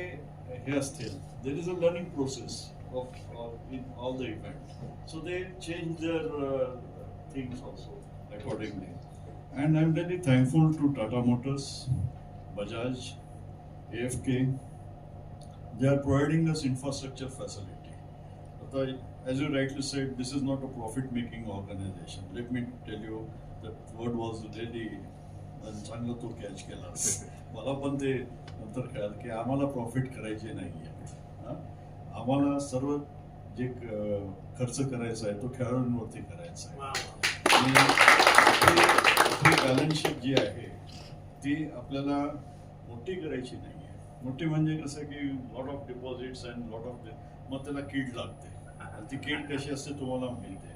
हे असतील there is a learning process of in all the event. So they change their things also accordingly. And I am really thankful to Tata Motors, Bajaj, AFK. They are providing us infrastructure facility. As you rightly said, this is not a profit-making organization. Let me tell you, that word was really चांगला तो कॅच केला. मला पण ते नंतर कळालं की आम्हाला प्रॉफिट करायचे नाही आहे. आम्हाला सर्व जे खर्च करायचा आहे तो खेळाडूंवरती करायचा आहे. आणि बॅलन्स शीट जी आहे ती आपल्याला मोठी करायची नाही आहे. मोठी म्हणजे कसं की lot of deposits and lot of मग त्याला कीड लागते. ती कीड कशी असते तुम्हाला माहिती.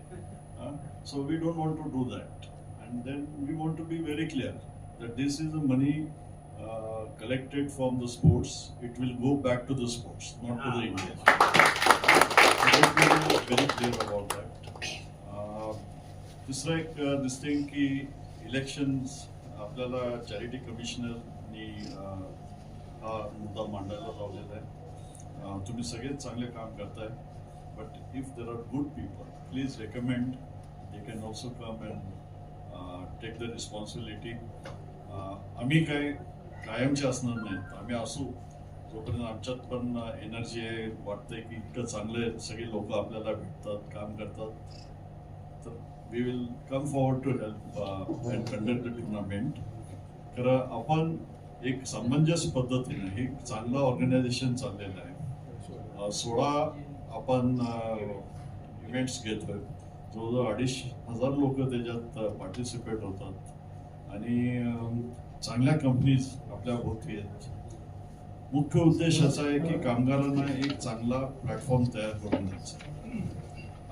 So we don't want to do that. And then we want to be very clear that this is a money collected from the sports. It will go back to the sports, not to the India. very clear about that. दुसरं एक दिसते की इलेक्शन्स आपल्याला चॅरिटी कमिशनरनी हा मुद्दा मांडायला लावलेला आहे. तुम्ही सगळेच चांगले काम करताय, but if there are good people please recommend, they can also come and take the responsibility. आम्ही काय कायमचे असणार नाहीत, आम्ही असू जोपर्यंत आमच्यात पण एनर्जी आहे, वाटतंय की इतकं चांगले सगळे लोक आपल्याला भेटतात, काम करतात, तर we will come forward to help and conduct the tournament. खरं आपण एक समंजस पद्धतीने हे चांगलं ऑर्गनायझेशन चाललेलं आहे. 16 आपण इव्हेंट्स घेतोय, जवळजवळ 2,500 लोक त्याच्यात पार्टिसिपेट होतात आणि चांगल्या कंपनीज आपल्या भोवती आहेत. मुख्य उद्देश असा आहे की कामगारांना एक चांगला प्लॅटफॉर्म तयार करून द्यायचा,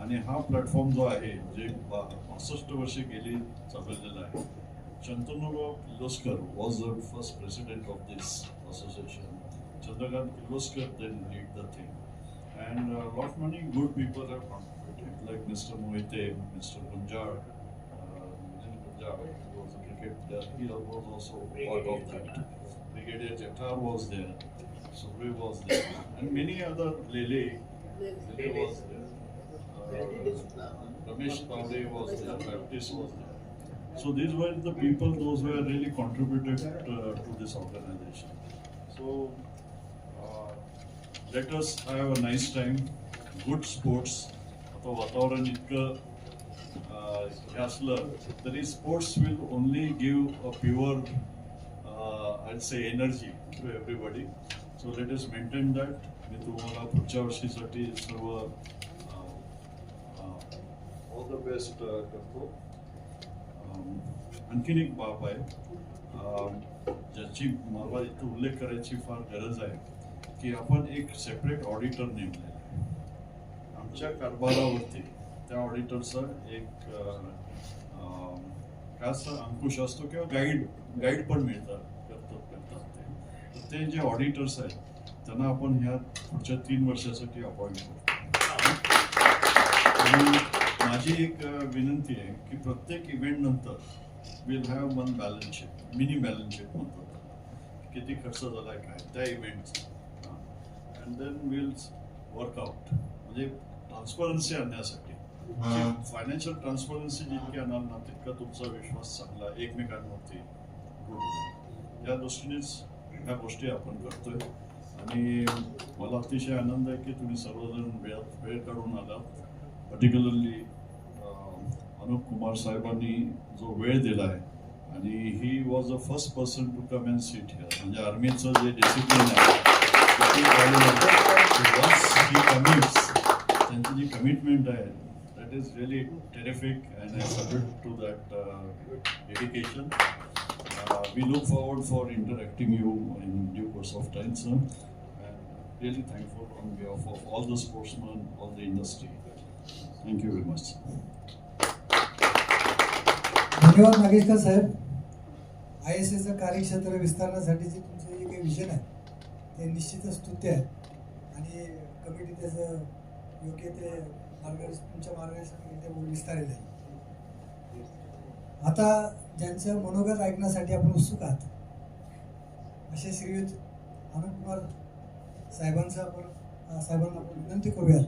आणि हा प्लॅटफॉर्म जो आहे जे 65 वर्षे गेली चालवलेला आहे. Shantanurao Kirloskar was the first president of this association. Chandrakant Kirloskar then lead the thing, and lot of many good people have contributed, like Mr. Mohite, Mr. Gunjar, Gunjar was a cricket player, he was also part of that. Brigadier Jattar was there, Subre was there, and many other Lele was there, Ramesh Tawde was there, Baptist was there. So these were the people, those who have really contributed to this organization. So let us have a nice time, good sports. आता वातावरण इतकं हे असलं तरी sports will only give a pure I'd say energy to everybody. So let us maintain that. मी तुम्हाला पुढच्या वर्षीसाठी सर्व ऑल द बेस्ट करतो. आणखीन एक बाब आहे ज्याची मला इथं उल्लेख करायची फार गरज आहे की आपण एक सेपरेट ऑडिटर नेमलेला आहे. आमच्या कारभारावरती त्या ऑडिटरचा एक काय असं अंकुश असतो किंवा गाईड पण मिळतात. ते जे ऑडिटर्स आहेत त्यांना आपण ह्या पुढच्या 3 वर्षासाठी अपॉइंट करतो. आणि माझी एक विनंती आहे की प्रत्येक इव्हेंट नंतर will have 1 balance sheet, mini balance sheet म्हणतात, किती खर्च झाला आहे काय त्या इव्हेंटचा, अँड देन विल वर्कआउट. म्हणजे ट्रान्सपरन्सी आणण्यासाठी, फायनान्शियल ट्रान्सपरन्सी जितकी आणाल ना तितका तुमचा विश्वास चांगला एकमेकांवरती या दृष्टीनेच ह्या गोष्टी आपण करतोय. आणि मला अतिशय आनंद आहे की तुम्ही सर्वजण वेळ काढून आलात. पर्टिक्युलरली अनुप कुमार साहेबांनी जो वेळ दिला आहे, आणि he was the first person to come and sit here. म्हणजे आर्मीचं जे डिसिप्लिन आहे त्यांची जी कमिटमेंट आहे that is really terrific, and I salute to that dedication. We look forward for interacting you in due course of time, sir. And really thankful on behalf of all the sportsmen, all the industry. Thank you very much. धन्यवाद नागेशकर साहेब. ISAचं कार्यक्षेत्र विस्तारण्यासाठीचे तुमचे जे काही विजन आहे ते निश्चितच स्तुत्य आहे, आणि कमिटी त्याचं योग्य ते तुमच्या मार्गदर्शनाखाली ते विस्तारेल आहे. आता ज्यांचं मनोगत ऐकण्यासाठी आपण उत्सुक आहात असे श्रीयुत अनुपकुमार साहेबांना आपण विनंती करूयात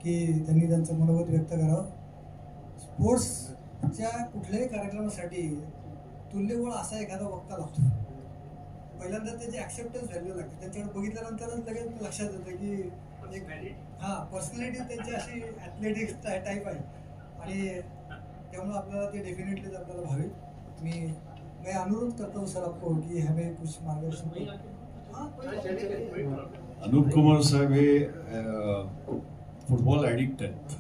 की त्यांनी त्यांचं मनोगत व्यक्त करावं. स्पोर्ट्सच्या कुठल्याही कार्यक्रमासाठी तुल्यबळ असा एखादा वक्ता लागतो. पहिल्यांदा त्याची ॲक्सेप्टन्स व्हॅल्यू लागते, त्यांच्याकडे बघितल्यानंतरच लगेच लक्षात येतं की एक पर्सनॅलिटी त्यांची अशी ॲथलेटिक्स टाईप आहे, आणि त्यामुळे आपल्याला ते डेफिनेटलीच आपल्याला भावी. मैं अनुरोध करता हूँ सर आपको कि हमें कुछ मार्गदर्शन. अनुप कुमार साहेब हे फुटबॉल ॲडिक्ट आहेत.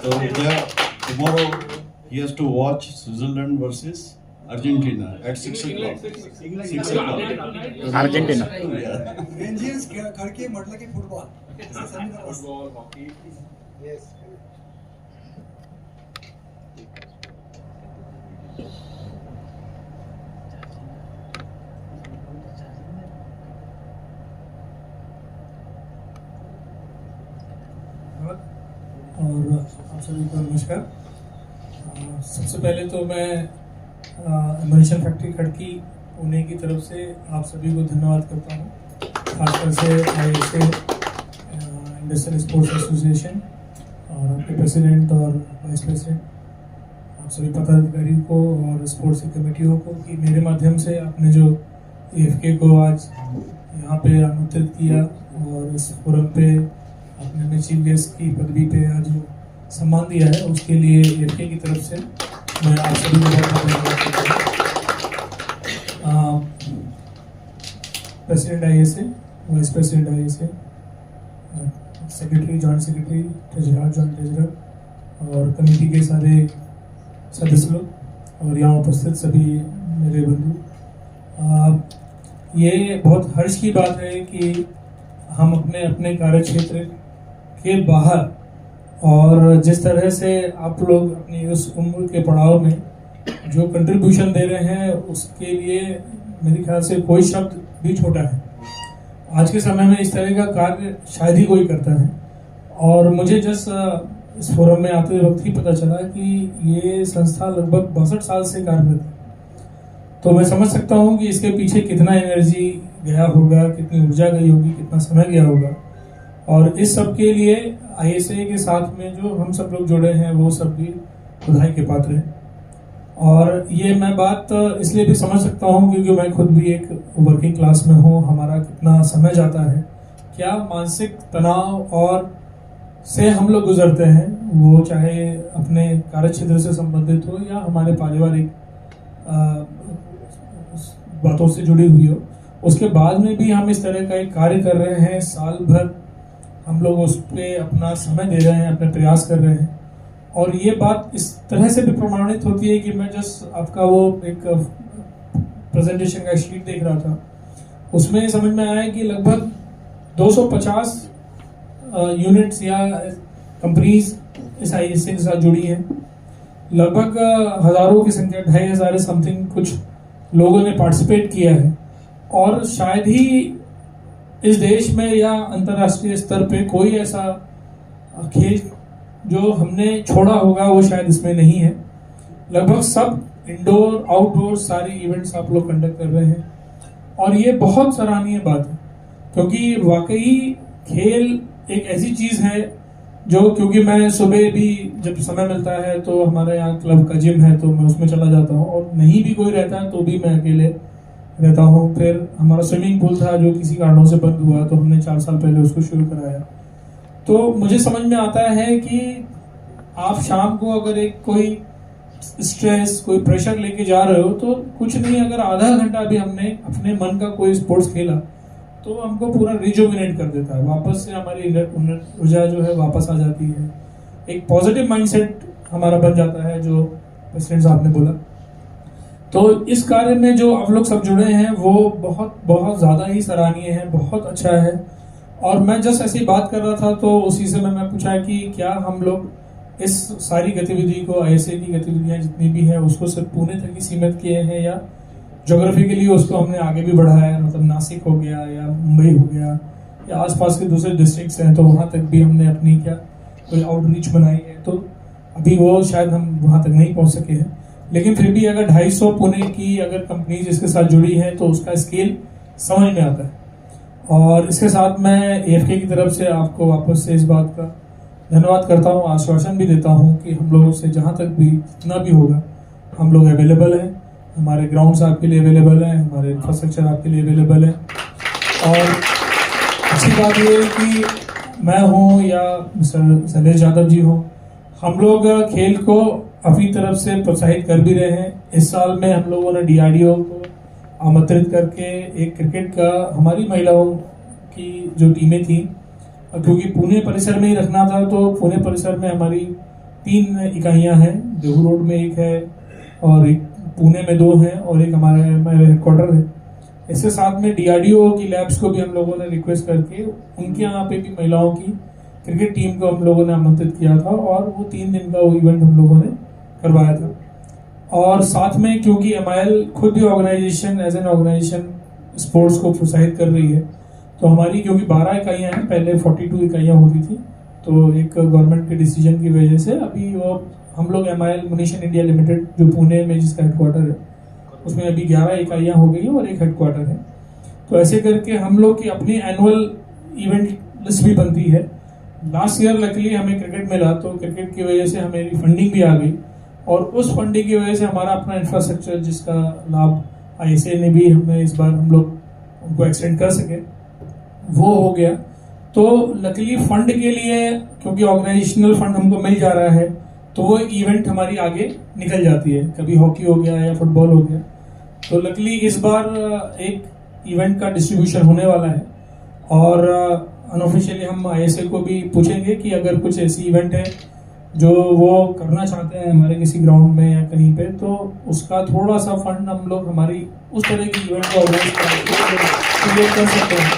तर उद्या tomorrow he has to watch Switzerland versus Argentina at 6 o'clock. Argentina. रेंजियन्स खडके म्हटलं की फुटबॉल, हॉकी. और आप सभी को नमस्कार। सबसे पहले तो मैं एम्यूनिशन फैक्ट्री खड़की पुणे की तरफ से आप सभी को धन्यवाद करता हूँ, खासकर से ISA इंडस्ट्रियल स्पोर्ट्स एसोसिएशन और आपके प्रेसिडेंट और वाइस प्रेसिडेंट, आप सभी पदाधिकारी को और स्पोर्ट्स की कमेटियों को कि मेरे माध्यम से आपने जो AFK को आज यहाँ पे आमंत्रित किया और इस फोरम पे आपने हमें चीफ गेस्ट की पदवी पे आज जो सम्मान दिया है उसके लिए AFK की तरफ से मैं आप सभी को बहुत धन्यवाद करता हूँ। President ISA, vice president ISA, secretary, joint secretary, treasurer, joint treasurer और कमेटी के सारे सदस्य लोग और यहाँ उपस्थित सभी मेरे बंधु, ये बहुत हर्ष की बात है कि हम अपने अपने कार्य क्षेत्र के बाहर और जिस तरह से आप लोग अपनी उस उम्र के पड़ाव में जो कंट्रीब्यूशन दे रहे हैं उसके लिए मेरे ख्याल से कोई शब्द भी छोटा है। आज के समय में इस तरह का कार्य शायद ही कोई करता है और मुझे जस्ट इस फोरम में आते वक्त ही पता चला कि ये संस्था लगभग 62 साल से कार्यरत है। तो मैं समझ सकता हूँ कि इसके पीछे कितना एनर्जी गया होगा, कितनी ऊर्जा गई होगी, कितना समय गया होगा और इस सब के लिए ISA के साथ में जो हम सब लोग जुड़े हैं वो सब भी बधाई के पात्र हैं। और ये मैं बात इसलिए भी समझ सकता हूँ क्योंकि मैं खुद भी एक वर्किंग क्लास में हूँ। हमारा कितना समय जाता है, क्या मानसिक तनाव और से हम लोग गुजरते हैं, वो चाहे अपने कार्यक्षेत्र से संबंधित हो या हमारे पारिवारिक बातों से जुड़ी हुई हो। उसके बाद में भी हम इस तरह का एक कार्य कर रहे हैं, साल भर हम लोग उस पर अपना समय दे रहे हैं, अपने प्रयास कर रहे हैं और ये बात इस तरह से भी प्रमाणित होती है कि मैं जस्ट आपका वो एक प्रेजेंटेशन का शीट देख रहा था, उसमें समझ में आया कि लगभग 250 यूनिट्स या कंपनीज इस ISA के साथ जुड़ी हैं। लगभग हजारों की संख्या, 2500 समथिंग कुछ लोगों ने पार्टिसिपेट किया है और शायद ही इस देश में या अंतर्राष्ट्रीय स्तर पे कोई ऐसा खेल जो हमने छोड़ा होगा वो शायद इसमें नहीं है। लगभग सब इंडोर आउटडोर सारे इवेंट्स आप लोग कंडक्ट कर रहे हैं और ये बहुत सराहनीय बात है क्योंकि वाकई खेल एक ऐसी चीज है जो, क्योंकि मैं सुबह भी जब समय मिलता है तो हमारे यहाँ क्लब का जिम है तो मैं उसमें चला जाता हूँ और नहीं भी कोई रहता है तो भी मैं अकेले रहता हूँ। फिर हमारा स्विमिंग पूल था जो किसी कारणों से बंद हुआ तो हमने 4 साल पहले उसको शुरू कराया। तो मुझे समझ में आता है कि आप शाम को अगर एक कोई स्ट्रेस, कोई प्रेशर लेके जा रहे हो तो कुछ नहीं, अगर आधा घंटा भी हमने अपने मन का कोई स्पोर्ट्स खेला तो हमको पूरा रिजुविनेट कर देता है, वापस से हमारी ऊर्जा जो है वापस आ जाती है, एक पॉजिटिव माइंडसेट हमारा बन जाता है जो प्रेसिडेंट साहब ने बोला। तो इस कार्य में जो आप लोग सब जुड़े हैं वो बहुत बहुत ज़्यादा ही सराहनीय है, बहुत अच्छा है। और मैं जस्ट ऐसी बात कर रहा था तो उसी से मैं पूछा कि क्या हम लोग इस सारी गतिविधि को, ISA की गतिविधियां जितनी भी हैं उसको सिर्फ पुणे तक ही सीमित किए हैं या ज्योग्राफिकली उसको हमने आगे भी बढ़ाया है, मतलब नासिक हो गया या मुंबई हो गया या आसपास के दूसरे डिस्ट्रिक्ट्स हैं तो वहाँ तक भी हमने अपनी क्या कोई आउटरीच बनाई है। तो अभी वो शायद हम वहाँ तक नहीं पहुँच सके हैं, लेकिन फिर भी अगर 250 पुणे की अगर कंपनीज इसके साथ जुड़ी हैं तो उसका स्केल समझ में आता है। और इसके साथ मैं AFK की तरफ से आपको वापस से इस बात का धन्यवाद करता हूँ, आश्वासन भी देता हूँ कि हम लोगों से जहाँ तक भी जितना भी होगा हम लोग अवेलेबल हैं, हमारे ग्राउंड्स आपके लिए अवेलेबल हैं, हमारे इंफ्रास्ट्रक्चर आपके लिए अवेलेबल है। और अच्छी बात ये है कि मैं हूँ या मिस्टर शैलेश यादव जी हों, हम लोग खेल को अपनी तरफ से प्रोत्साहित कर भी रहे हैं। इस साल में हम लोगों ने DRDO को आमंत्रित करके एक क्रिकेट का हमारी महिलाओं की जो टीमें थी, क्योंकि पुणे परिसर में ही रखना था तो पुणे परिसर में हमारी 3 इकाइयां हैं, देहू रोड में एक है और एक पुणे में 2 हैं और एक हमारे हेडक्वार्टर है। इसके साथ में DRDO की लैब्स को भी हम लोगों ने रिक्वेस्ट करके उनके यहाँ पे भी महिलाओं की क्रिकेट टीम को हम लोगों ने आमंत्रित किया था और वो 3 दिन का वो इवेंट हम लोगों ने करवाया था। और साथ में क्योंकि MIL खुद भी organisation as an organisation sports को प्रोत्साहित कर रही है तो हमारी क्योंकि 12 इकाइयाँ हैं, पहले 42 इकाइयाँ होती थी तो एक गवर्नमेंट के डिसीजन की वजह से अभी वो हम लोग MIL मुनीशन इंडिया लिमिटेड जो पुणे में जिसका हेडक्वार्टर है उसमें अभी 11 इकाइयाँ हो गई हैं और एक हेडक्वार्टर है। तो ऐसे करके हम लोग की अपनी एनुअल इवेंट लिस्ट भी बनती है। लास्ट ईयर लकीली हमें क्रिकेट मिला, तो क्रिकेट की वजह से हमें फंडिंग भी आ गई और उस फंडिंग की वजह से हमारा अपना इंफ्रास्ट्रक्चर जिसका लाभ ISA ने भी हमें इस बार हम लोग उनको एक्सटेंड कर सके वो हो गया। तो लकीली फंड के लिए क्योंकि ऑर्गेनाइजेशनल फंड हमको मिल जा रहा है तो वो इवेंट हमारी आगे निकल जाती है, कभी हॉकी हो गया या फुटबॉल हो गया। तो लकीली इस बार एक इवेंट का डिस्ट्रीब्यूशन होने वाला है और अनऑफिशियली हम ISA को भी पूछेंगे कि अगर कुछ ऐसी इवेंट है जो वो करना चाहते हैं हमारे किसी ग्राउंड में या कहीं पे, तो उसका थोड़ा सा फंड हम लोग हमारी उस तरह की इवेंट को ऑर्गेनाइज कर सकते हैं।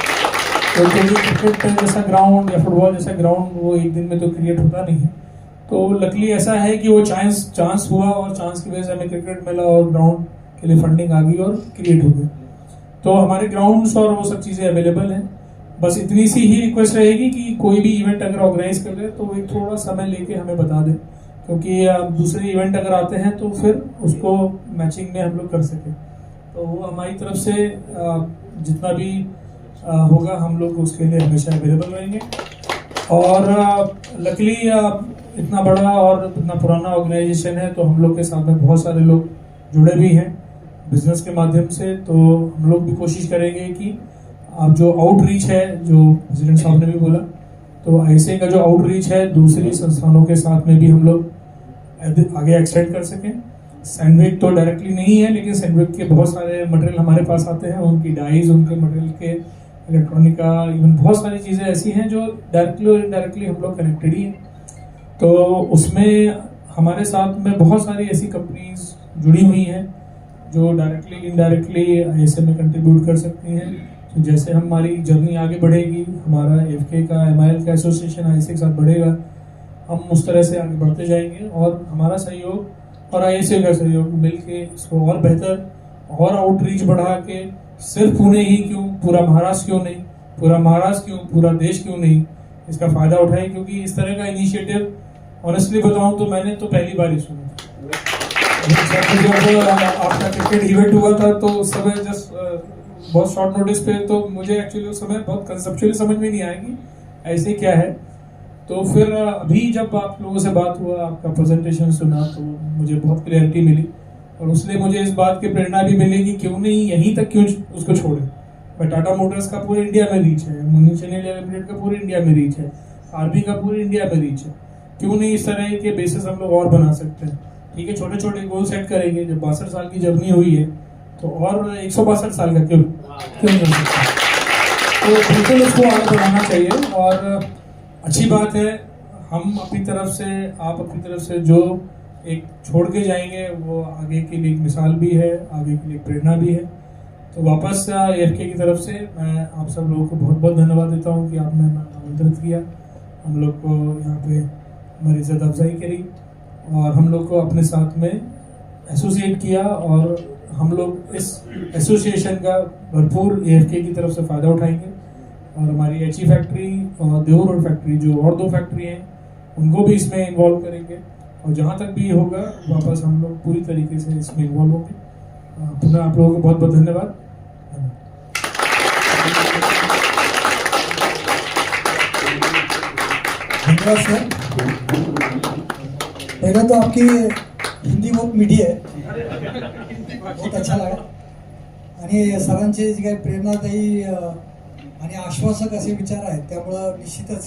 तो क्योंकि क्रिकेट जैसा ग्राउंड या फुटबॉल जैसा ग्राउंड वो एक दिन में तो क्रिएट होता नहीं है। तो लकीली ऐसा है कि वो चांस हुआ और चांस की वजह से हमें क्रिकेट मिला और ग्राउंड के लिए फंडिंग आ गई और क्रिएट हो गई। तो हमारे ग्राउंड्स और वो सब चीज़ें अवेलेबल हैं। बस इतनी सी ही रिक्वेस्ट रहेगी कि कोई भी इवेंट अगर ऑर्गेनाइज कर ले तो एक थोड़ा समय लेके हमें बता दें, क्योंकि दूसरे इवेंट अगर आते हैं तो फिर उसको मैचिंग में हम लोग कर सकें। तो वो हमारी तरफ से जितना भी होगा हम लोग उसके लिए हमेशा अवेलेबल रहेंगे। और लकीली इतना बड़ा और इतना पुराना ऑर्गेनाइजेशन है तो हम लोग के साथ में बहुत सारे लोग जुड़े भी हैं बिजनेस के माध्यम से। तो हम लोग भी कोशिश करेंगे कि अब जो आउटरीच है, जो प्रेसिडेंट साहब ने भी बोला, तो ISA का जो आउटरीच है दूसरी संस्थानों के साथ में भी हम लोग आगे एक्सटेंड कर सकें। सैंडविक तो डायरेक्टली नहीं है, लेकिन सैंडविक के बहुत सारे मटेरियल हमारे पास आते हैं, उनकी डाइज, उनके मटेरियल के इलेक्ट्रॉनिक का, इवन बहुत सारी चीज़ें ऐसी हैं जो डायरेक्टली और इनडायरेक्टली हम लोग कनेक्टेड ही हैं। तो उसमें हमारे साथ में बहुत सारी ऐसी कंपनीज जुड़ी हुई हैं जो डायरेक्टली इनडायरेक्टली ISA में कंट्रीब्यूट कर सकती हैं। तो जैसे हमारी जर्नी आगे बढ़ेगी, हमारा FK का MIL का एसोसिएशन ISA के साथ बढ़ेगा, हम उस तरह से आगे बढ़ते जाएंगे और हमारा सहयोग और ISA का सहयोग मिलके इसको और बेहतर और आउटरीच बढ़ा के सिर्फ पुणे ही क्यों, पूरा महाराष्ट्र क्यों नहीं, पूरा महाराष्ट्र क्यों, पूरा देश क्यों नहीं, इसका फायदा उठाए। क्योंकि इस तरह का इनिशिएटिव ऑनेस्टली बताऊं तो मैंने तो पहली बार ही सुना था। जब आपका क्रिकेट इवेंट हुआ था तो उस समय जस्ट बहुत शॉर्ट नोटिस पे, तो मुझे एक्चुअली उस समय बहुत कंसेप्चुअली समझ में नहीं आएगी ऐसे क्या है। तो फिर अभी जब आप लोगों से बात हुआ, आपका प्रेजेंटेशन सुना, तो मुझे बहुत क्लियरिटी मिली और उसने मुझे इस बात की प्रेरणा भी मिली कि क्यों नहीं यहीं तक क्यों उसको छोड़े। मैं टाटा मोटर्स का पूरे इंडिया में रीच है, मुनीशन इंडिया लिमिटेड का पूरे इंडिया में रीच है, RB का पूरे इंडिया में रीच है, क्यों नहीं इस तरह के बेसिस हम लोग और बना सकते हैं। ठीक है, छोटे छोटे गोल सेट करेंगे। जब 62 साल की जर्नी हुई है तो और 162 साल का क्यों नहीं हो सकता। तो बिल्कुल उसको आगे बढ़ाना चाहिए और अच्छी बात है। हम अपनी तरफ से, आप अपनी तरफ से जो एक छोड़ के जाएंगे वो आगे के लिए एक मिसाल भी है, आगे के लिए प्रेरणा भी है। तो वापस FK की तरफ से मैं आप सब लोगों को बहुत बहुत धन्यवाद देता हूँ कि आपने आमंत्रित किया, हम लोग को यहाँ पे हमारी इज्जत अफजाई करी और हम लोग को अपने साथ में एसोसिएट किया और हम लोग इस एसोसिएशन का भरपूर AFK की तरफ से फ़ायदा उठाएंगे। और हमारी HE फैक्ट्री और देव रोड फैक्ट्री, जो और 2 फैक्ट्री हैं, उनको भी इसमें इन्वॉल्व करेंगे और जहाँ तक भी होगा वापस हम लोग पूरी तरीके से इसमें इन्वॉल्व होंगे। पुनः आप लोगों को बहुत बहुत धन्यवाद। धन्यवाद सर। पहला तो आपकी हिंदी बहुत मीठी आहे, बहुत अच्छा लगा आणि सरांचे जे काही प्रेरणादायी आणि आश्वासक असे विचार आहेत त्यामुळं निश्चितच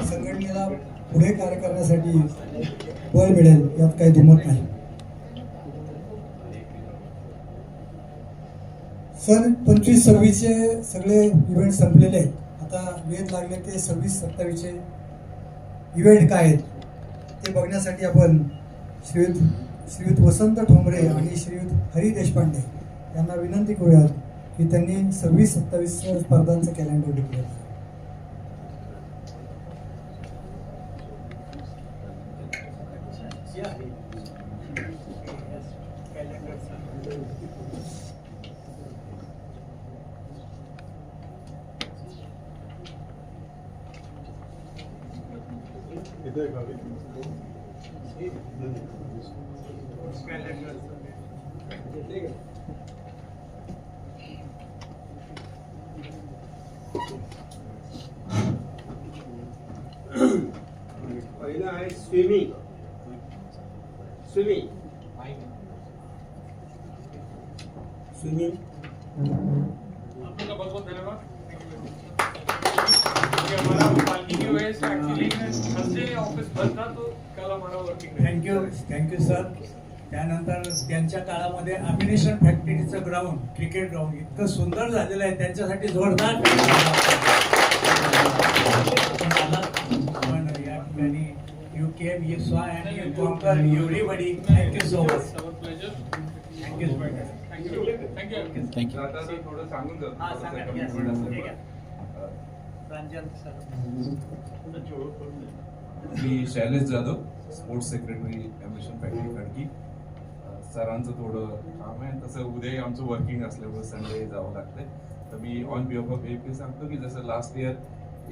संघटनेला पुढे कार्य करण्यासाठी बळ मिळेल यात काही दुमत नाही। सर 25-26चे सगळे इव्हेंट संपलेले आहेत, आता वेध लागले ते 26-27चे इव्हेंट काय आहेत ते बघण्यासाठी आपण श्रीयुत वसंत ठोंबरे आणि श्रीयुत हरी देशपांडे यांना विनंती करूयात की त्यांनी 26-27 स्पर्धांचं कॅलेंडर डिक्लेअर करा। पहिलं आहे स्विमिंग. स्विमिंग स्विमिंग आपका बहुत बहुत धन्यवाद. क्योंकि हमारा पार्किंग की वजह से एक्चुअली थर्सडे ऑफिस बंद था, तो कल हमारा वर्किंग. Thank you sir. त्यानंतर त्यांच्या काळामध्ये अम्युनिशन फॅक्टरीचं ग्राउंड, क्रिकेट ग्राउंड इतकं सुंदर झालेलं आहे, त्यांच्यासाठी जोरदार पण या ठिकाणी यू केम, यू सॉ and you conquer everybody. Thank you so much. Thank you. Thank you. आता तर थोडं सांगून जातो. हा, सांगा. थोडंसं Yes, commitment ठीक असेल. आहे. प्रांजल सर. मी Shailesh Jadhav, sports secretary ammunition factory Khadki. सरांचं थोडं काम आहे, तसं उद्याही आमचं वर्किंग असल्यामुळे संडे जावं लागतंय. तर me on behalf of AFK सांगतो की जसं लास्ट इयर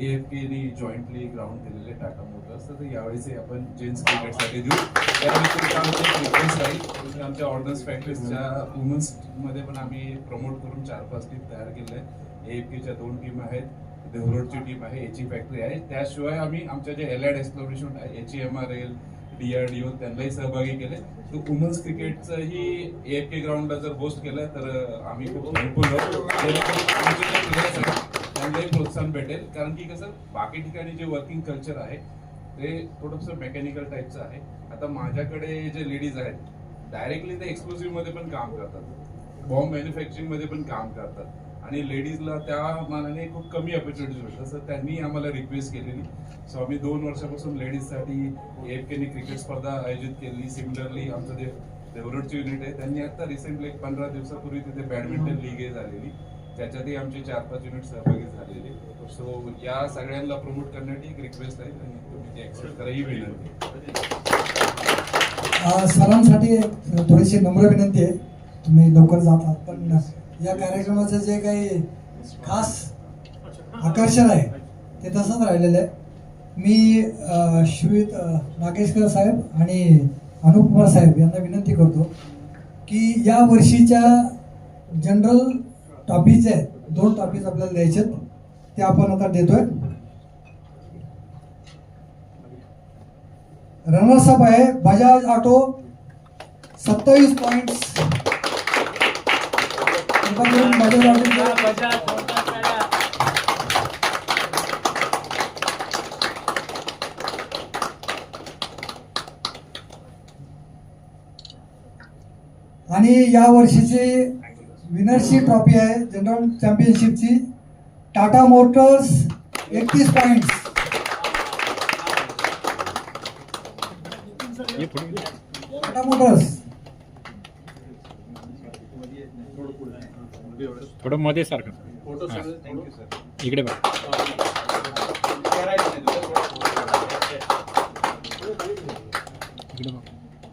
AFKने जॉईंटली ग्राउंड दिलेले टाटा मोटर्स, तर यावेळेसही आपण जेंट्स क्रिकेटसाठी देऊ. त्या व्यतिरिक्त आमचे रिक्वेस्ट राहील म्हणजे आमच्या ऑर्डन्स फॅक्टरीजच्या वुमन्समध्ये पण आम्ही प्रमोट करून 4-5 टीम तयार केल्या आहेत. AFKच्या 2 टीम आहेत, देवरोडची टीम आहे, HE फॅक्टरी आहे. त्याशिवाय आम्ही आमच्या जे एलाइड एक्सप्लोरेशन आहे, HEMRL, DRDO त्यांनाही सहभागी केले. तर वुमन्स क्रिकेटचंही AFK ग्राउंडला जर होस्ट केलं तर आम्ही खूप थँकफुल आहोत. आमचे जे प्लेयर्स आहेत त्यांनाही प्रोत्साहन भेटेल, कारण की कसं बाकी ठिकाणी जे वर्किंग कल्चर आहे ते थोडंसं मेकॅनिकल टाईपचं आहे. आता माझ्याकडे जे लेडीज आहेत डायरेक्टली ते एक्सप्लोसिव्हमध्ये पण काम करतात, बॉम्ब मॅन्युफॅक्चरिंगमध्ये पण काम करतात, आणि लेडीजला त्या मानाने खूप कमी ऑपॉर्च्युनिटीज होतात. तर त्यांनी आम्हाला रिक्वेस्ट केलेली. सो आम्ही 2 वर्षापासून लेडीजसाठी AFKने क्रिकेट स्पर्धा आयोजित केली. सिमिलरली आमचं जे देवरोडचं युनिट आहे त्यांनी आता रिसेंटली 15 दिवसापूर्वी तिथे बॅडमिंटन लीग झालेली, त्याच्यातही आमचे 4-5 युनिट सहभागी झालेले. सो या सगळ्यांना प्रमोट करण्याची एक रिक्वेस्ट आहे आणि तुम्ही ती ॲक्सेप्ट करा ही विनंती. सरांसाठी थोडीशी नम्र विनंती आहे, तुम्ही लवकर जात आहात, पण या कार्यक्रमाचं जे काही खास आकर्षण आहे ते तसंच राहिलेलं आहे. मी श्रीयुत नागेशकर साहेब आणि अनुप कुमार साहेब यांना विनंती करतो की या वर्षीच्या जनरल टॉपिक आहेत, 2 टॉपिक आपल्याला द्यायचे आहेत, ते आपण आता देतोय. रनर्स अप आहे बजाज ऑटो 27 पॉइंट्स. आणि या वर्षीची विनरची ट्रॉफी आहे जनरल चॅम्पियनशिपची Tata Motors 31 points. Tata Motors थोडं मध्ये सारखं. इकडे बघ. इकडे बघ.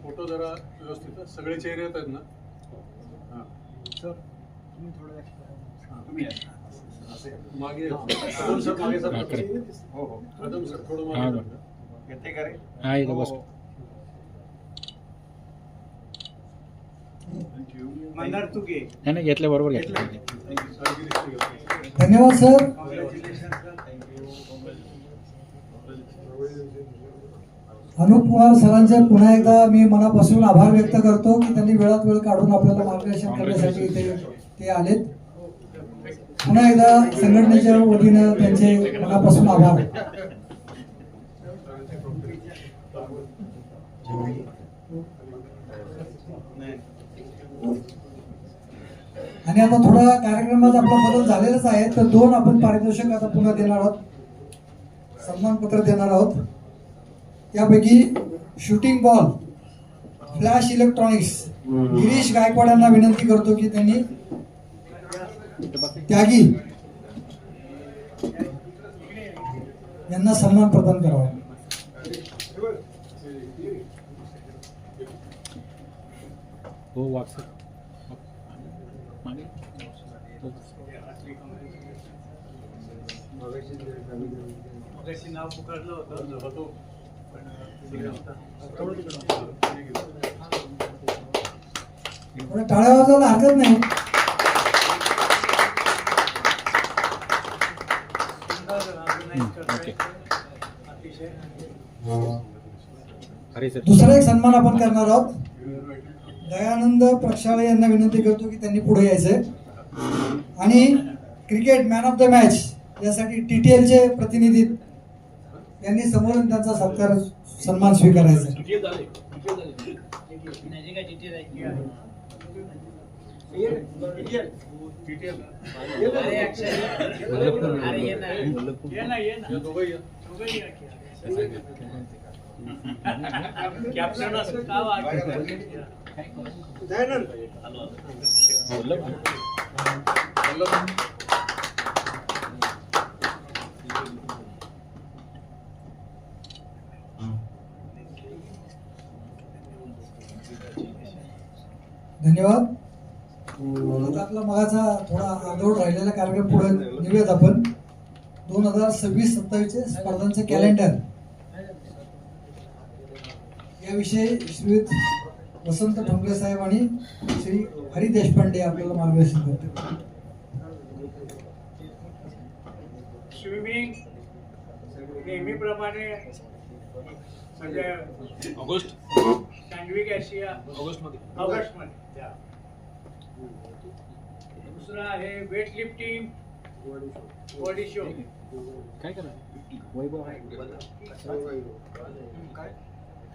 फोटो जरा व्यवस्थित सगळे चेहरे येतात ना. सर तुम्ही थोडं मागे कदम सर, मागे सर. हा, correct. हो कदम सर थोडं हा मागे. बघ. येते का रे? हा इथं बस. मंदार तू घे. नाही नाही, घेतल्या बरोबर घेतलं. धन्यवाद सर. अनुप कुमार सरांचे पुन्हा एकदा मी मनापासून आभार व्यक्त करतो की त्यांनी वेळात वेळ काढून आपल्याला मार्गदर्शन करण्यासाठी इथे ते आलेत. पुन्हा एकदा संघटनेच्या वतीनं त्यांचे मनापासून आभार. आणि आता थोडा कार्यक्रमात आपला बदल झालेलाच आहे, तर 2 आपण पारितोषिक आता पुन्हा देणार आहोत, सन्मानपत्र देणार आहोत. यापैकी shooting ball flash electronics Girish Gaikwad यांना विनंती करतो की त्यांनी त्यागी यांना सन्मान प्रदान करावा. हो वाटतं. मागे. मगाशी नाव पुकारलं होतं. थोड्या टाळ्या वाजवायला हरकत नाही. ओके. अरे सर दुसरा एक सन्मान आपण करणार आहोत. दयानंद प्रक्षाळे यांना विनंती करतो की त्यांनी पुढे यायचंय आणि cricket man of the match यासाठी TTL चे प्रतिनिधी यांनी समोर त्यांचा सत्कार सन्मान स्वीकारायचा. कॅप्टन असं का वाटतं? दयानंद धन्यवाद. आता आपला मगाचा थोडा अर्धवट राहिलेला कार्यक्रम पुढे नेऊयात आपण. 2026-27 स्पर्धांचं कॅलेंडर याविषयी श्रीयुत वसंत ठोंबरे साहेब आणि श्री हरी देशपांडे आपल्याला मार्गदर्शन करतील. स्विमिंग नेहमीप्रमाणे म्हणजे ऑगस्ट सँडविक आशिया ऑगस्टमध्ये दुसरा आहे वेट लिफ्टिंग बॉडी शो. काय करा वैभव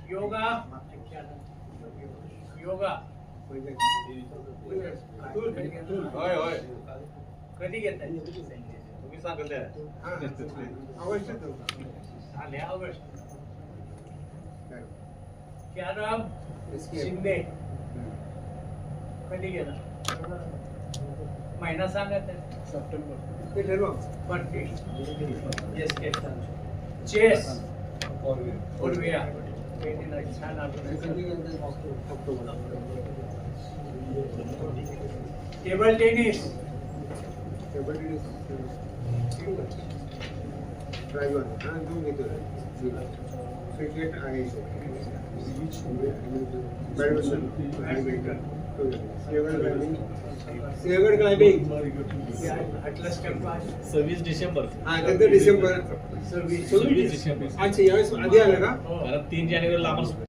योगा कधी घेताय तुम्ही सांगत आले ऑगस्ट. कॅरम शिंदे कधी गेला महिना सांगत सप्टेंबर. चेस पूर्विया छान टेबल टेनिस क्रिकेट आहे Sinhagad climbing atlas camp 26 December. हा नंतर डिसेंबर 26 अच्छा यावेळेस आधी आलं का? 3 जानेवारीला आम्हाला